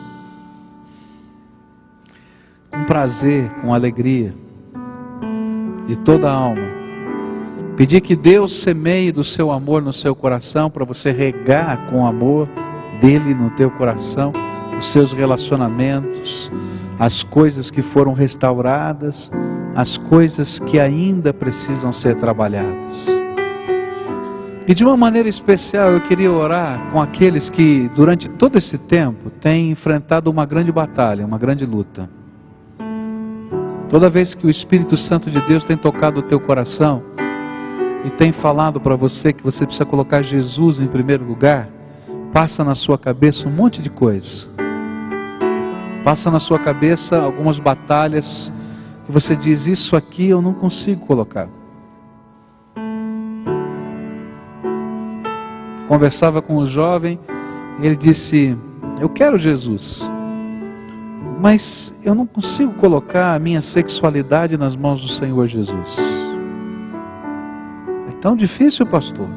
Com prazer, com alegria, de toda a alma. Pedir que Deus semeie do seu amor no seu coração, para você regar com amor dele no teu coração, os seus relacionamentos, as coisas que foram restauradas, as coisas que ainda precisam ser trabalhadas. E de uma maneira especial eu queria orar com aqueles que durante todo esse tempo têm enfrentado uma grande batalha, uma grande luta. Toda vez que o Espírito Santo de Deus tem tocado o teu coração e tem falado para você que você precisa colocar Jesus em primeiro lugar, passa na sua cabeça um monte de coisa. Passa na sua cabeça algumas batalhas que você diz, isso aqui eu não consigo colocar. Conversava com um jovem, ele disse, eu quero Jesus, mas eu não consigo colocar a minha sexualidade nas mãos do Senhor Jesus. É tão difícil, pastor.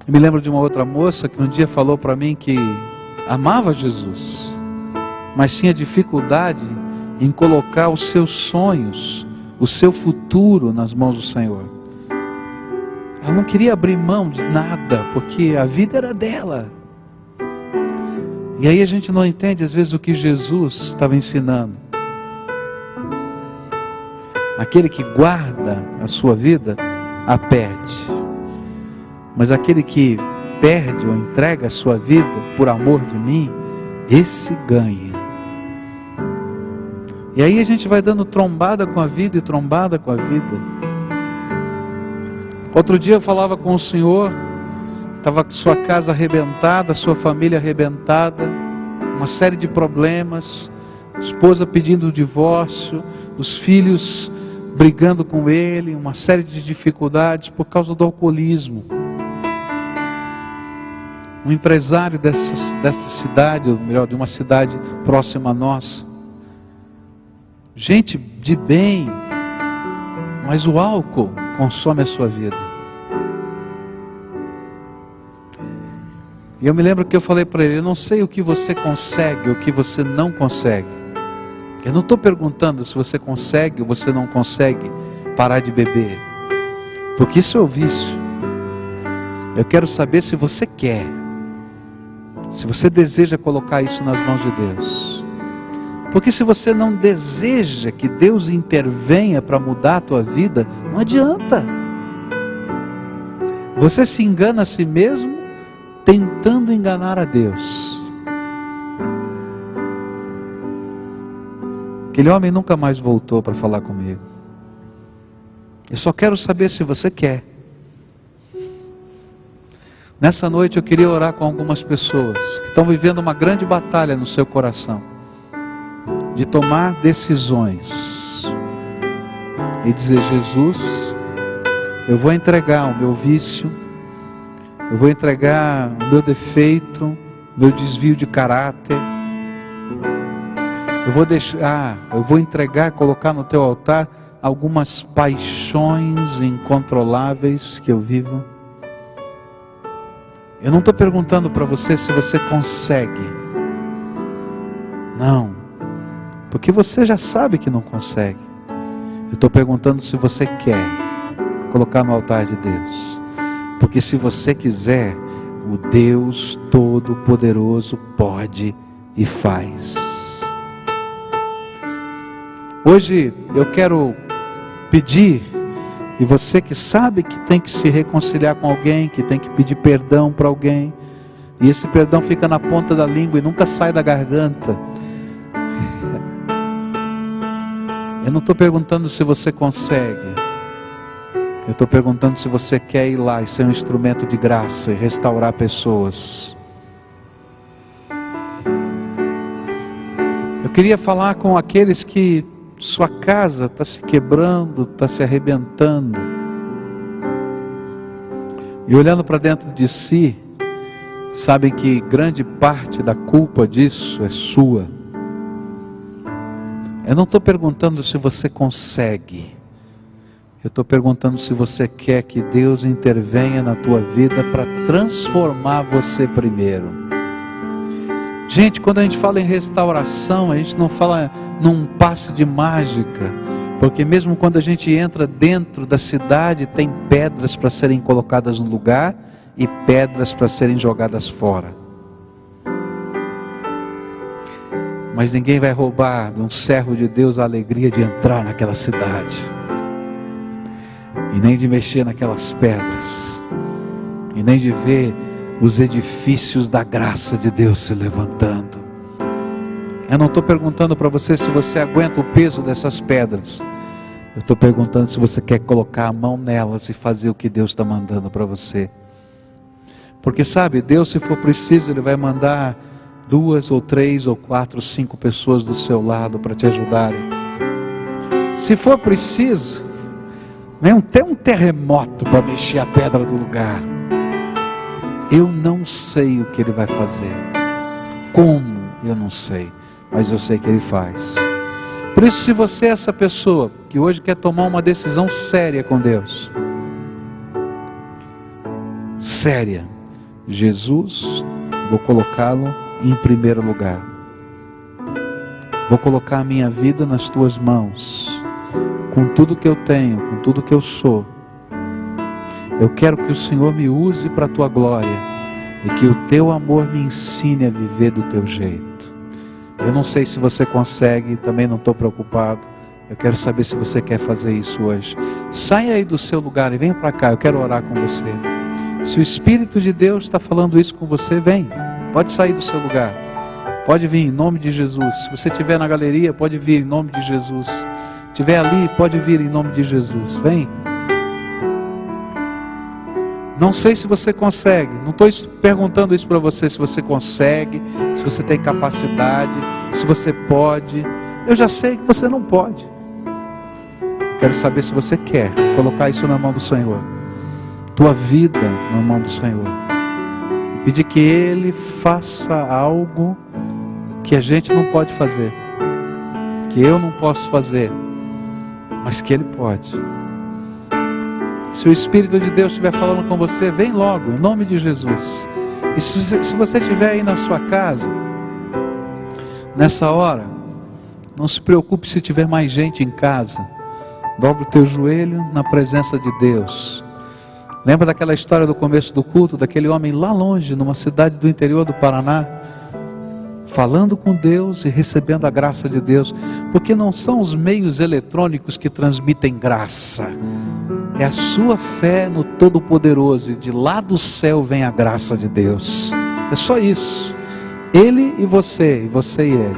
Eu me lembro de uma outra moça que um dia falou para mim que amava Jesus, mas tinha dificuldade em colocar os seus sonhos, o seu futuro nas mãos do Senhor. Ela não queria abrir mão de nada, porque a vida era dela. E aí a gente não entende às vezes o que Jesus estava ensinando. Aquele que guarda a sua vida, a perde. Mas aquele que perde ou entrega a sua vida por amor de mim, esse ganha. E aí a gente vai dando trombada com a vida e trombada com a vida. Outro dia eu falava com o senhor, estava com sua casa arrebentada, sua família arrebentada, uma série de problemas, esposa pedindo o divórcio, os filhos brigando com ele, uma série de dificuldades por causa do alcoolismo. Um empresário dessa cidade, ou melhor, de uma cidade próxima a nossa, gente de bem, mas o álcool consome a sua vida. E eu me lembro que eu falei para ele, eu não sei o que você consegue, o que você não consegue. Eu não estou perguntando se você consegue ou você não consegue parar de beber, porque isso é o vício. Eu quero saber se você quer, se você deseja colocar isso nas mãos de Deus. Porque se você não deseja que Deus intervenha para mudar a tua vida, não adianta. Você se engana a si mesmo, tentando enganar a Deus. Aquele homem nunca mais voltou para falar comigo. Eu só quero saber se você quer. Nessa noite eu queria orar com algumas pessoas que estão vivendo uma grande batalha no seu coração, de tomar decisões e dizer, Jesus, eu vou entregar o meu vício, eu vou entregar o meu defeito, o meu desvio de caráter, eu vou entregar, colocar no teu altar algumas paixões incontroláveis que eu vivo. Eu não estou perguntando para você se você consegue. Não. Porque você já sabe que não consegue. Eu estou perguntando se você quer colocar no altar de Deus. Porque se você quiser, o Deus Todo-Poderoso pode e faz. Hoje eu quero pedir, e você que sabe que tem que se reconciliar com alguém, que tem que pedir perdão para alguém, e esse perdão fica na ponta da língua e nunca sai da garganta. Eu não estou perguntando se você consegue. Eu estou perguntando se você quer ir lá e ser um instrumento de graça e restaurar pessoas. Eu queria falar com aqueles que sua casa está se quebrando, está se arrebentando. E olhando para dentro de si, sabem que grande parte da culpa disso é sua. Eu não estou perguntando se você consegue. Eu estou perguntando se você quer que Deus intervenha na tua vida para transformar você primeiro. Gente, quando a gente fala em restauração, a gente não fala num passe de mágica, porque mesmo quando a gente entra dentro da cidade, tem pedras para serem colocadas no lugar e pedras para serem jogadas fora. Mas ninguém vai roubar de um servo de Deus a alegria de entrar naquela cidade, e nem de mexer naquelas pedras, e nem de ver os edifícios da graça de Deus se levantando. Eu não estou perguntando para você se você aguenta o peso dessas pedras. Eu estou perguntando se você quer colocar a mão nelas e fazer o que Deus está mandando para você. Porque sabe, Deus, se for preciso, Ele vai mandar 2 ou 3 ou 4 ou 5 pessoas do seu lado para te ajudarem. Se for preciso, vem até um terremoto para mexer a pedra do lugar. Eu não sei o que Ele vai fazer. Como? Eu não sei. Mas eu sei que Ele faz. Por isso, se você é essa pessoa que hoje quer tomar uma decisão séria com Deus, séria, Jesus, vou colocá-lo em primeiro lugar. Vou colocar a minha vida nas tuas mãos, com tudo que eu tenho, com tudo que eu sou. Eu quero que o Senhor me use para a tua glória e que o teu amor me ensine a viver do teu jeito. Eu não sei se você consegue, também não estou preocupado. Eu quero saber se você quer fazer isso hoje. Saia aí do seu lugar e venha para cá, eu quero orar com você. Se o Espírito de Deus está falando isso com você, vem. Pode sair do seu lugar. Pode vir em nome de Jesus. Se você estiver na galeria, pode vir em nome de Jesus. Se estiver ali, pode vir em nome de Jesus. Vem. Não sei se você consegue. Não estou perguntando isso para você, se você consegue, se você tem capacidade, se você pode. Eu já sei que você não pode. Quero saber se você quer colocar isso na mão do Senhor. Tua vida na mão do Senhor. Pedir que Ele faça algo que a gente não pode fazer, que eu não posso fazer, mas que Ele pode. Se o Espírito de Deus estiver falando com você, vem logo, em nome de Jesus. E se você estiver aí na sua casa, nessa hora, não se preocupe se tiver mais gente em casa. Dobra o teu joelho na presença de Deus. Lembra daquela história do começo do culto, daquele homem lá longe, numa cidade do interior do Paraná, falando com Deus e recebendo a graça de Deus, porque não são os meios eletrônicos que transmitem graça, é a sua fé no Todo-Poderoso, e de lá do céu vem a graça de Deus. É só isso. Ele e você e Ele.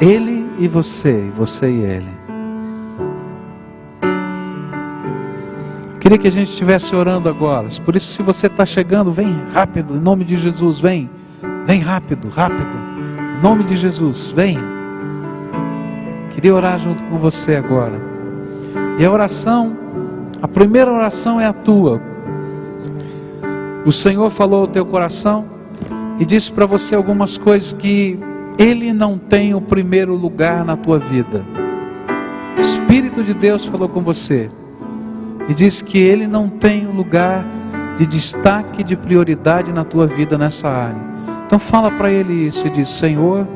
Ele e você e Ele. Queria que a gente estivesse orando agora. Por isso, se você está chegando, vem rápido, em nome de Jesus, vem. Vem rápido, rápido, em nome de Jesus, vem. Queria orar junto com você agora. E a oração, a primeira oração é a tua. O Senhor falou ao teu coração e disse para você algumas coisas que Ele não tem o primeiro lugar na tua vida. O Espírito de Deus falou com você e disse que Ele não tem o lugar de destaque, de prioridade na tua vida nessa área. Então fala para Ele isso e diz: Senhor,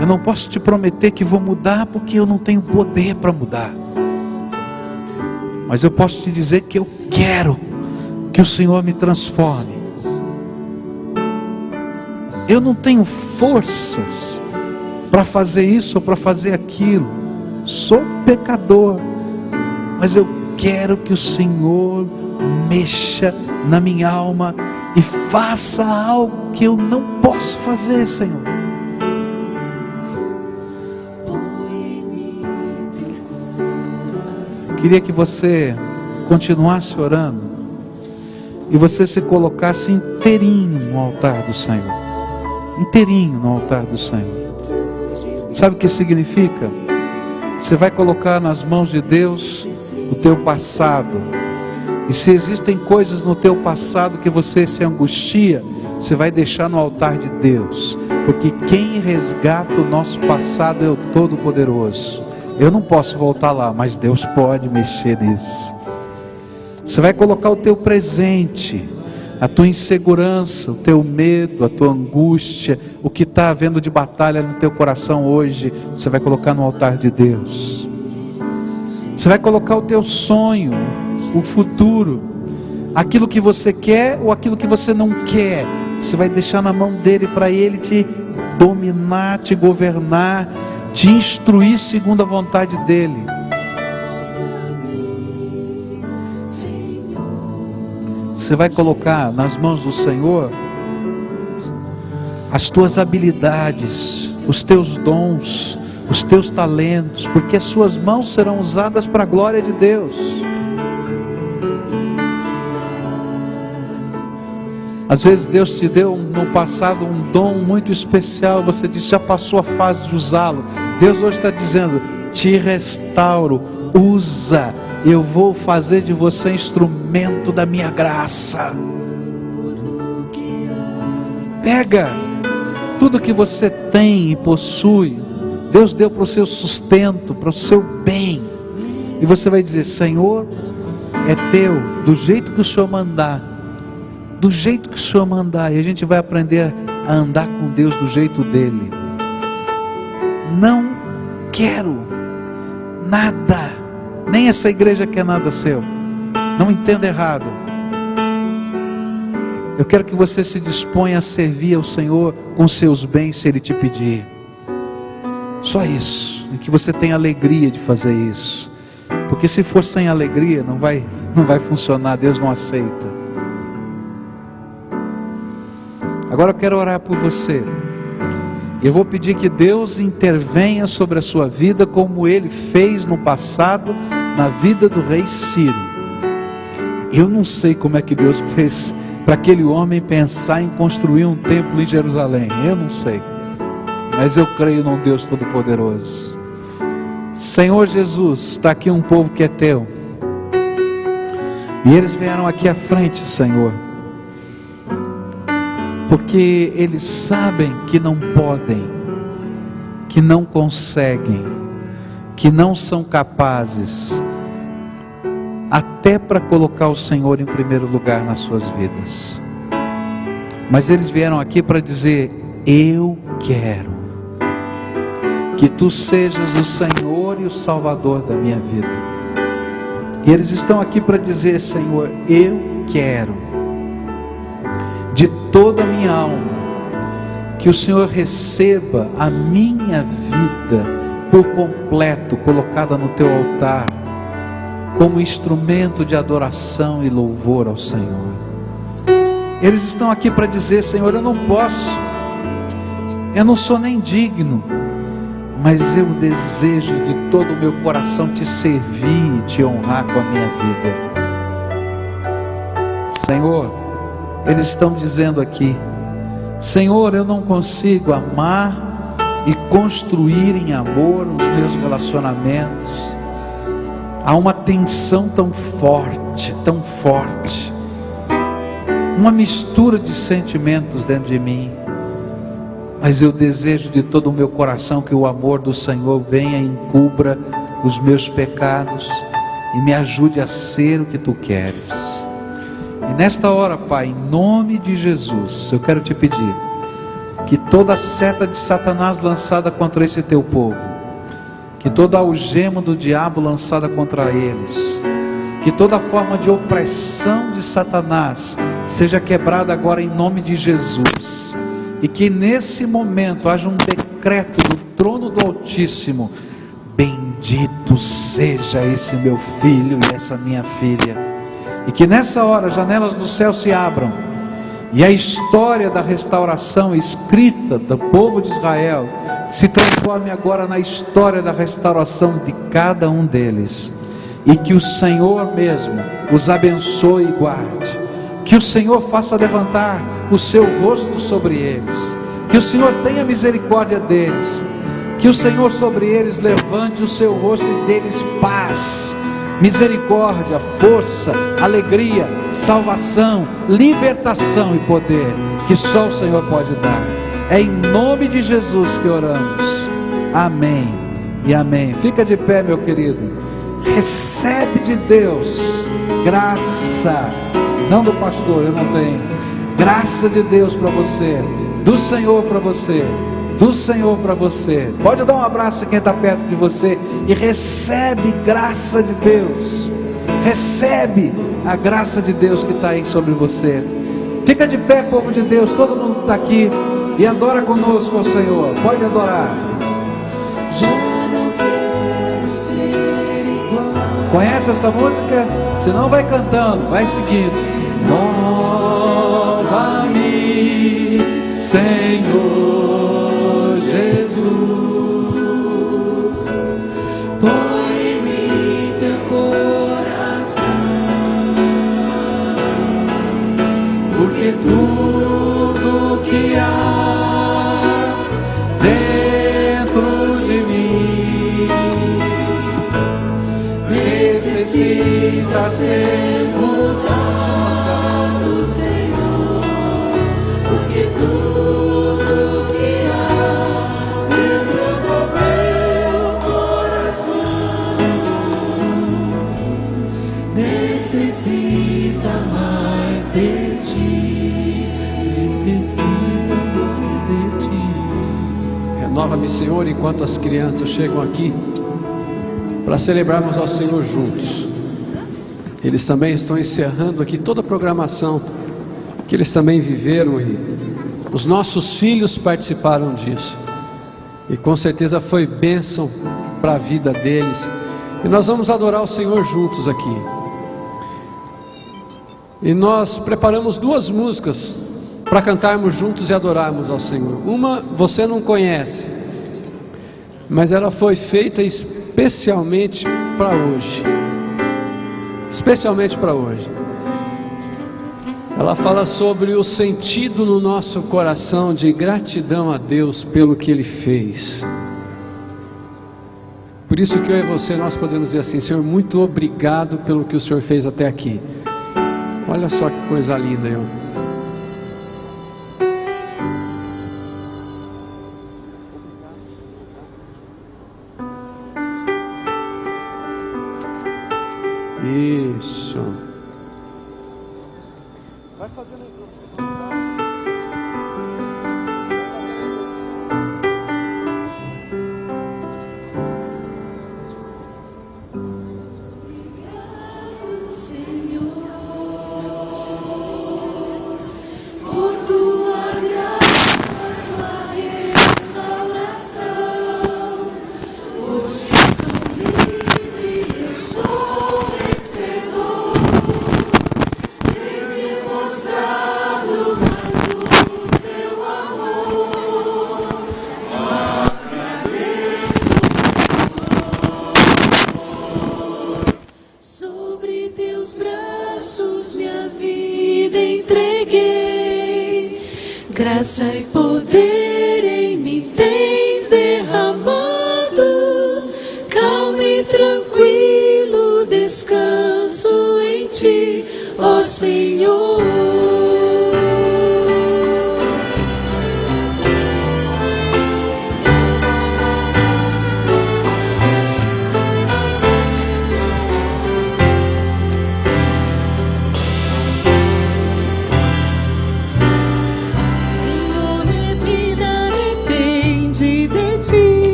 eu não posso te prometer que vou mudar porque eu não tenho poder para mudar, mas eu posso te dizer que eu quero que o Senhor me transforme. Eu não tenho forças para fazer isso ou para fazer aquilo, sou pecador, mas eu quero que o Senhor mexa na minha alma e faça algo que eu não posso fazer, Senhor. Queria que você continuasse orando e você se colocasse inteirinho no altar do Senhor. Inteirinho no altar do Senhor. Sabe o que significa? Você vai colocar nas mãos de Deus o teu passado. E se existem coisas no teu passado que você se angustia, você vai deixar no altar de Deus. Porque quem resgata o nosso passado é o Todo-Poderoso. Eu não posso voltar lá, mas Deus pode mexer nisso. Você vai colocar o teu presente, a tua insegurança, o teu medo, a tua angústia, o que está havendo de batalha no teu coração hoje, você vai colocar no altar de Deus. Você vai colocar o teu sonho, o futuro, aquilo que você quer ou aquilo que você não quer, você vai deixar na mão dele para ele te dominar, te governar, te instruir segundo a vontade dele. Você vai colocar nas mãos do Senhor as tuas habilidades, os teus dons, os teus talentos, porque as suas mãos serão usadas para a glória de Deus. Às vezes Deus te deu no passado um dom muito especial, você diz, já passou a fase de usá-lo. Deus hoje está dizendo, te restauro, usa, eu vou fazer de você instrumento da minha graça. Pega tudo que você tem e possui, Deus deu para o seu sustento, para o seu bem, e você vai dizer, Senhor, é teu, do jeito que o Senhor mandar, do jeito que o Senhor mandar, e a gente vai aprender a andar com Deus do jeito dele. Não quero nada, nem essa igreja quer nada seu, não entenda errado. Eu quero que você se disponha a servir ao Senhor com seus bens, se Ele te pedir. Só isso, e que você tenha alegria de fazer isso, porque se for sem alegria, não vai funcionar, Deus não aceita. Agora eu quero orar por você. Eu vou pedir que Deus intervenha sobre a sua vida, como Ele fez no passado, na vida do rei Ciro. Eu não sei como é que Deus fez para aquele homem pensar em construir um templo em Jerusalém. Eu não sei. Mas eu creio num Deus Todo-Poderoso. Senhor Jesus, está aqui um povo que é teu. E eles vieram aqui à frente, Senhor, porque eles sabem que não podem, que não conseguem, que não são capazes, até para colocar o Senhor em primeiro lugar nas suas vidas. Mas eles vieram aqui para dizer, eu quero que Tu sejas o Senhor e o Salvador da minha vida. E eles estão aqui para dizer, Senhor, eu quero, de toda a minha alma, que o Senhor receba a minha vida por completo, colocada no Teu altar, como instrumento de adoração e louvor ao Senhor. Eles estão aqui para dizer, Senhor, eu não posso, eu não sou nem digno, mas eu desejo de todo o meu coração Te servir e Te honrar com a minha vida. Senhor, eles estão dizendo aqui, Senhor, eu não consigo amar e construir em amor os meus relacionamentos. Há uma tensão tão forte, uma mistura de sentimentos dentro de mim. Mas eu desejo de todo o meu coração que o amor do Senhor venha e encubra os meus pecados e me ajude a ser o que Tu queres. E nesta hora, Pai, em nome de Jesus, eu quero te pedir que toda seta de Satanás lançada contra esse teu povo, que toda algema do diabo lançada contra eles, que toda forma de opressão de Satanás seja quebrada agora em nome de Jesus, e que nesse momento haja um decreto do trono do Altíssimo: bendito seja esse meu filho e essa minha filha. E que nessa hora as janelas do céu se abram, e a história da restauração escrita do povo de Israel se transforme agora na história da restauração de cada um deles. E que o Senhor mesmo os abençoe e guarde, que o Senhor faça levantar o seu rosto sobre eles, que o Senhor tenha misericórdia deles, que o Senhor sobre eles levante o seu rosto e deles paz, misericórdia, força, alegria, salvação, libertação e poder, que só o Senhor pode dar. É em nome de Jesus que oramos. Amém e amém. Fica de pé, meu querido. Recebe de Deus graça, não do pastor, eu não tenho. Graça de Deus para você, do Senhor para você, do Senhor para você. Pode dar um abraço a quem está perto de você e recebe graça de Deus. Recebe a graça de Deus que está aí sobre você. Fica de pé, povo de Deus, todo mundo está aqui, e adora conosco ao Senhor. Pode adorar. Conhece essa música? Se não, vai cantando, vai seguindo. Nova-me, Senhor Jesus, põe em mim teu coração, porque tudo que há dentro de mim necessita ser mudado, Senhor, porque tudo que há dentro do meu coração necessita mais de ti, necessita mais de ti. Renova-me, Senhor, enquanto as crianças chegam aqui para celebrarmos ao Senhor juntos. Eles também estão encerrando aqui toda a programação que eles também viveram, e os nossos filhos participaram disso, e com certeza foi bênção para a vida deles. E nós vamos adorar o Senhor juntos aqui. E nós preparamos duas músicas para cantarmos juntos e adorarmos ao Senhor. Uma você não conhece, mas ela foi feita especialmente para hoje. Especialmente para hoje. Ela fala sobre o sentido no nosso coração de gratidão a Deus pelo que Ele fez. Por isso que eu e você, nós podemos dizer assim: Senhor, muito obrigado pelo que o Senhor fez até aqui. Olha só que coisa linda, eu. Isso. Vai fazendo graça e poder em mim tens derramado, calmo e tranquilo descanso em ti, ó Senhor.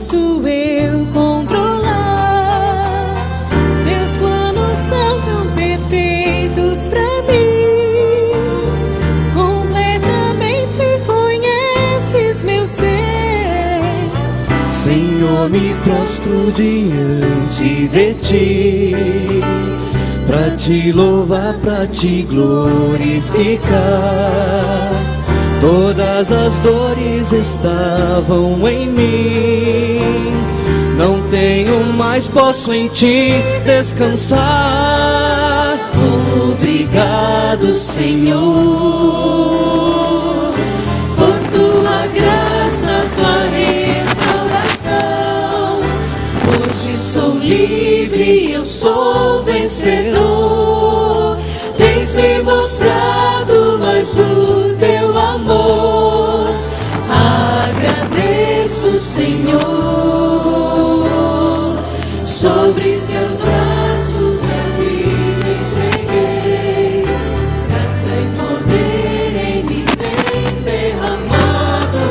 posso eu controlar. Teus planos são tão perfeitos pra mim. Completamente conheces meu ser. Senhor, me prostro diante de ti, pra te louvar, pra te glorificar. Todas as dores estavam em mim, não tenho mais, posso em ti descansar. Obrigado, Senhor, por tua graça, tua restauração. Hoje sou livre, eu sou vencedor. Tens me mostrado mais do teu amor. Agradeço, Senhor. Sobre teus braços minha vida entreguei. Graça e poder em mim tens derramado.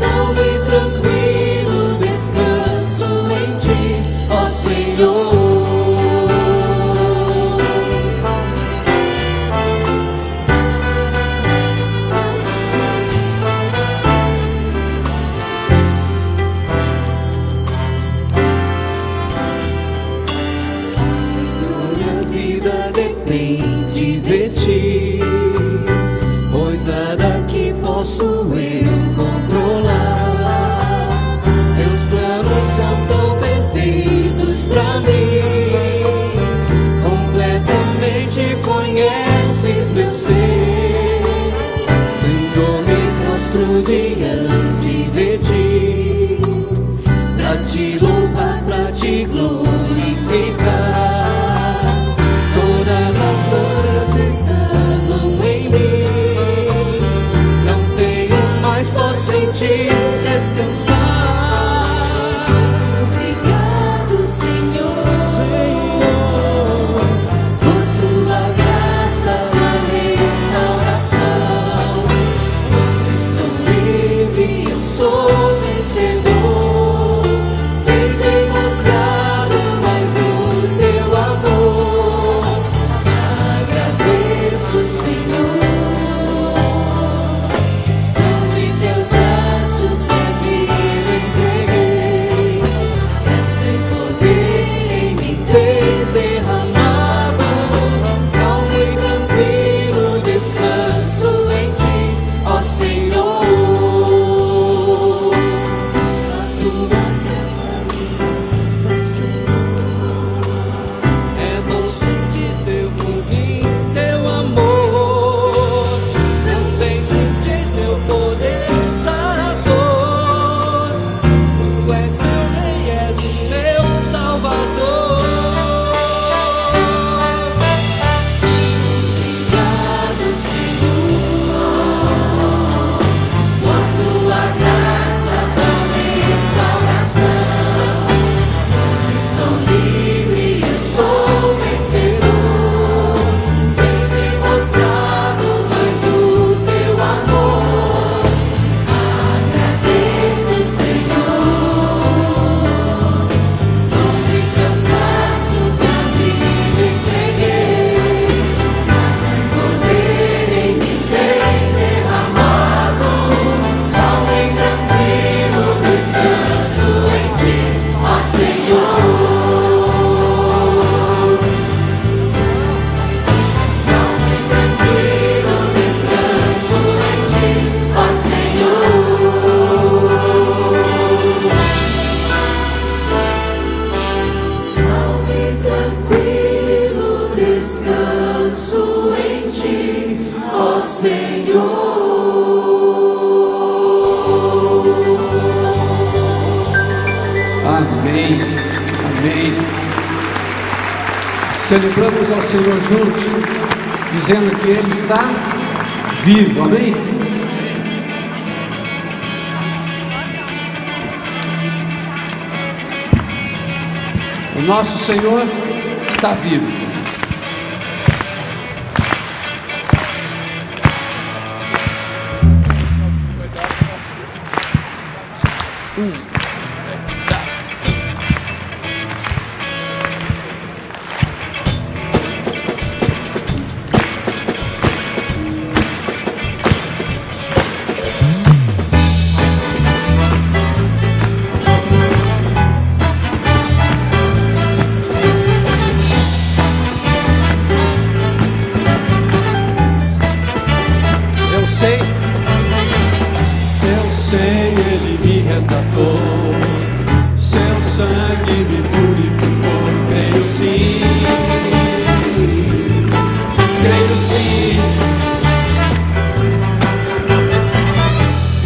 Calmo e tranquilo descanso em ti, ó Senhor. Depende de ti, pois nada que posso eu controlar. Teus planos são tão perfeitos pra mim. Completamente conheces meu ser. Senhor, me prostro diante de ti, pra te louvar, pra te glorificar. Descansar. Obrigado, Senhor, por tua graça, tua restauração. Hoje sou livre, eu sou vencedor. Tens me mostrado mais do teu amor. Agradeço, Senhor. Descanso em ti, ó Senhor. Amém, amém. Celebramos ao Senhor juntos, dizendo que Ele está vivo, amém? O nosso Senhor está vivo. sei, Ele me resgatou, seu sangue me purificou. Creio sim, creio sim.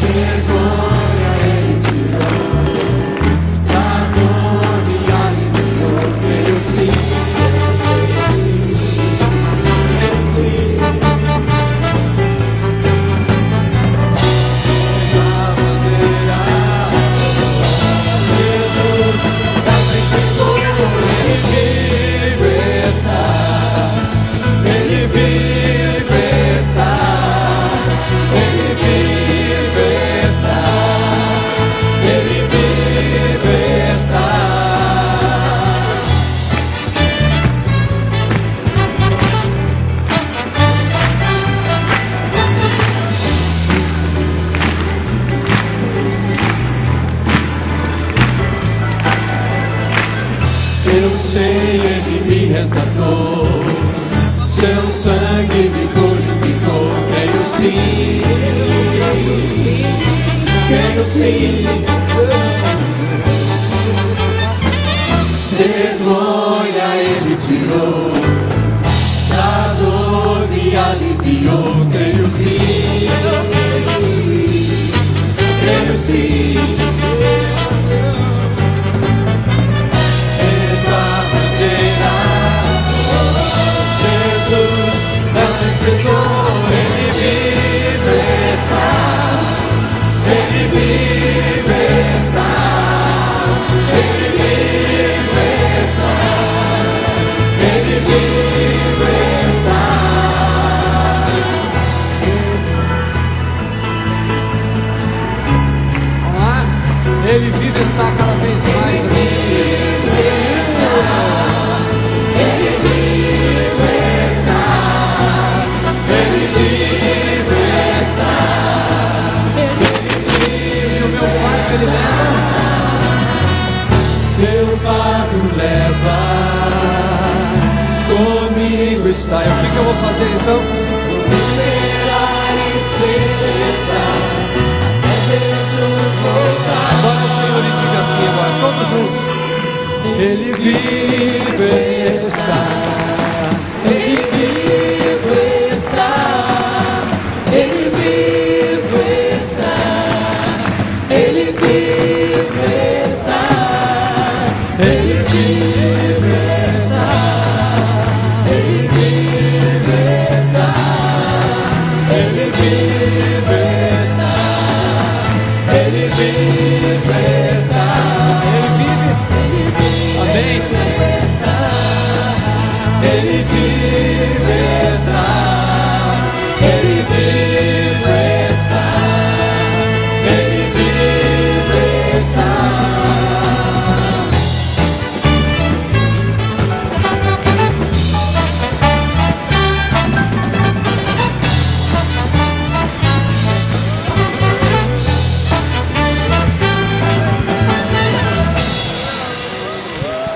Vergonha Ele tirou, da dor me aliviou. Creio sim, creio sim. Eu sei, Ele me resgatou, seu sangue me purificou. Creio sim, creio sim. Vergonha Ele tirou, da dor me aliviou. Creio sim, creio sim. Ele vive está, Ele vive está, Ele vive está, Ele vive está. Vamos lá? Ele vive está cada vez mais. Ele vive está, Ele vive está. Ele vive está, Ele vive, o meu fardo Ele leva, meu fardo leva, comigo está. E o que eu vou fazer então? Vou esperar e celebrar até Jesus voltar. Agora o Senhor lhe diga assim agora, todos juntos. Ele vive está, Ele vive está, Ele vive está, Ele vive está, Ele vive está, Ele vive está, Ele vive está, Ele vive está, Ele vive, amém. Ele vive está, Ele vive está, Ele vive está.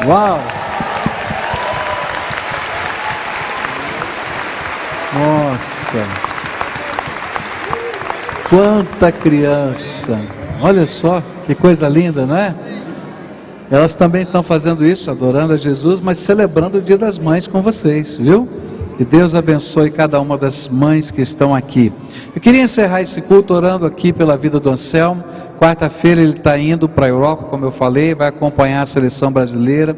Uau! Nossa! Quanta criança! Olha só, que coisa linda, não é? Elas também estão fazendo isso, adorando a Jesus, mas celebrando o Dia das Mães com vocês, viu? Que Deus abençoe cada uma das mães que estão aqui. Eu queria encerrar esse culto orando aqui pela vida do Anselmo. Quarta-feira ele está indo para a Europa, como eu falei, vai acompanhar a seleção brasileira,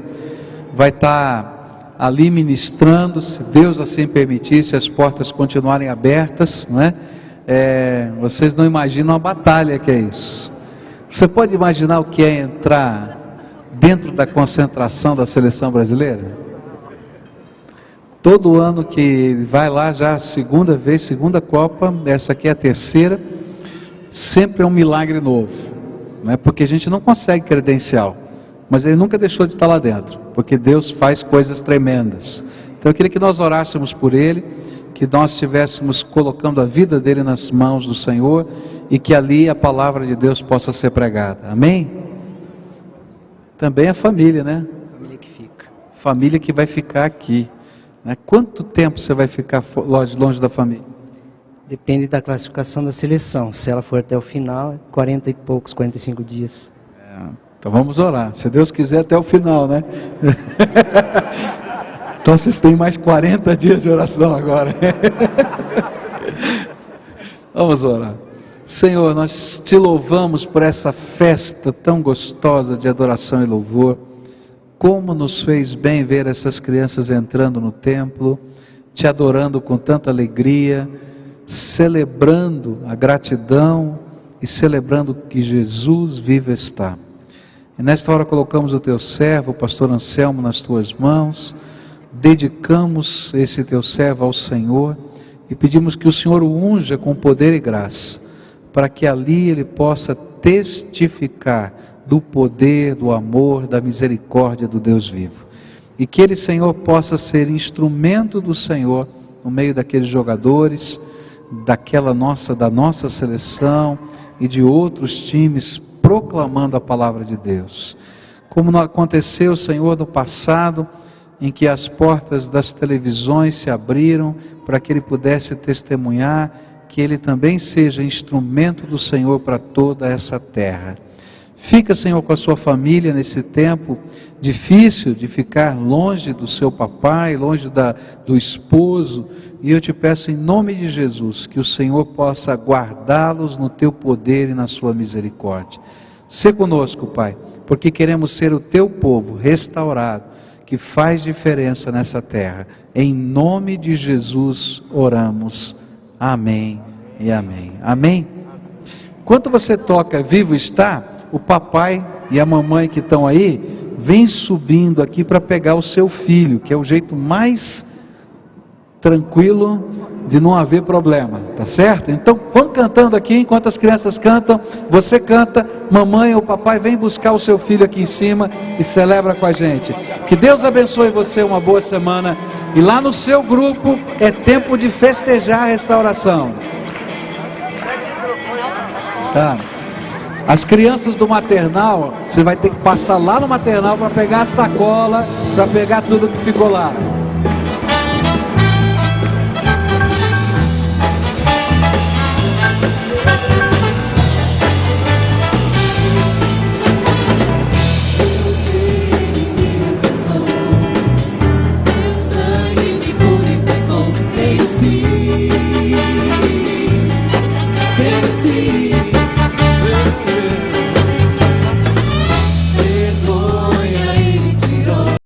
vai estar ali ministrando, se Deus assim permitir, se as portas continuarem abertas, não é? Vocês não imaginam a batalha que é isso. Você pode imaginar o que é entrar dentro da concentração da seleção brasileira? Todo ano que vai lá, já a segunda vez, segunda Copa, essa aqui é a terceira, sempre é um milagre novo, não é? Porque a gente não consegue credencial, mas ele nunca deixou de estar lá dentro, porque Deus faz coisas tremendas. Então eu queria que nós orássemos por ele, que nós estivéssemos colocando a vida dele nas mãos do Senhor, e que ali a palavra de Deus possa ser pregada, amém? Também a família, né? Família que fica. Família que vai ficar aqui. Quanto tempo você vai ficar longe da família? Depende da classificação da seleção. Se ela for até o final, é 40 e poucos, 45 dias. Então vamos orar. Se Deus quiser, até o final, né? Então vocês têm mais 40 dias de oração agora. Vamos orar. Senhor, nós te louvamos por essa festa tão gostosa de adoração e louvor. Como nos fez bem ver essas crianças entrando no templo, te adorando com tanta alegria, celebrando a gratidão e celebrando que Jesus vivo está. E nesta hora colocamos o teu servo, o pastor Anselmo, nas tuas mãos, dedicamos esse teu servo ao Senhor e pedimos que o Senhor o unja com poder e graça, para que ali ele possa testificar do poder, do amor, da misericórdia do Deus vivo. E que ele, Senhor, possa ser instrumento do Senhor no meio daqueles jogadores, da nossa seleção e de outros times, proclamando a palavra de Deus. Como não aconteceu, Senhor, no passado, em que as portas das televisões se abriram para que ele pudesse testemunhar, que ele também seja instrumento do Senhor para toda essa terra. Fica, Senhor, com a sua família nesse tempo difícil de ficar longe do seu papai, longe do esposo, e eu te peço em nome de Jesus, que o Senhor possa guardá-los no teu poder e na sua misericórdia. Sê conosco, Pai, porque queremos ser o teu povo restaurado, que faz diferença nessa terra. Em nome de Jesus oramos. Amém e amém. Amém? Enquanto você toca Vivo Está, o papai e a mamãe que estão aí, vem subindo aqui para pegar o seu filho, que é o jeito mais tranquilo de não haver problema, tá certo? Então vamos cantando aqui, enquanto as crianças cantam, você canta, mamãe ou papai vem buscar o seu filho aqui em cima e celebra com a gente. Que Deus abençoe você, uma boa semana, e lá no seu grupo é tempo de festejar a restauração. Tá. As crianças do maternal, você vai ter que passar lá no maternal para pegar a sacola, para pegar tudo que ficou lá.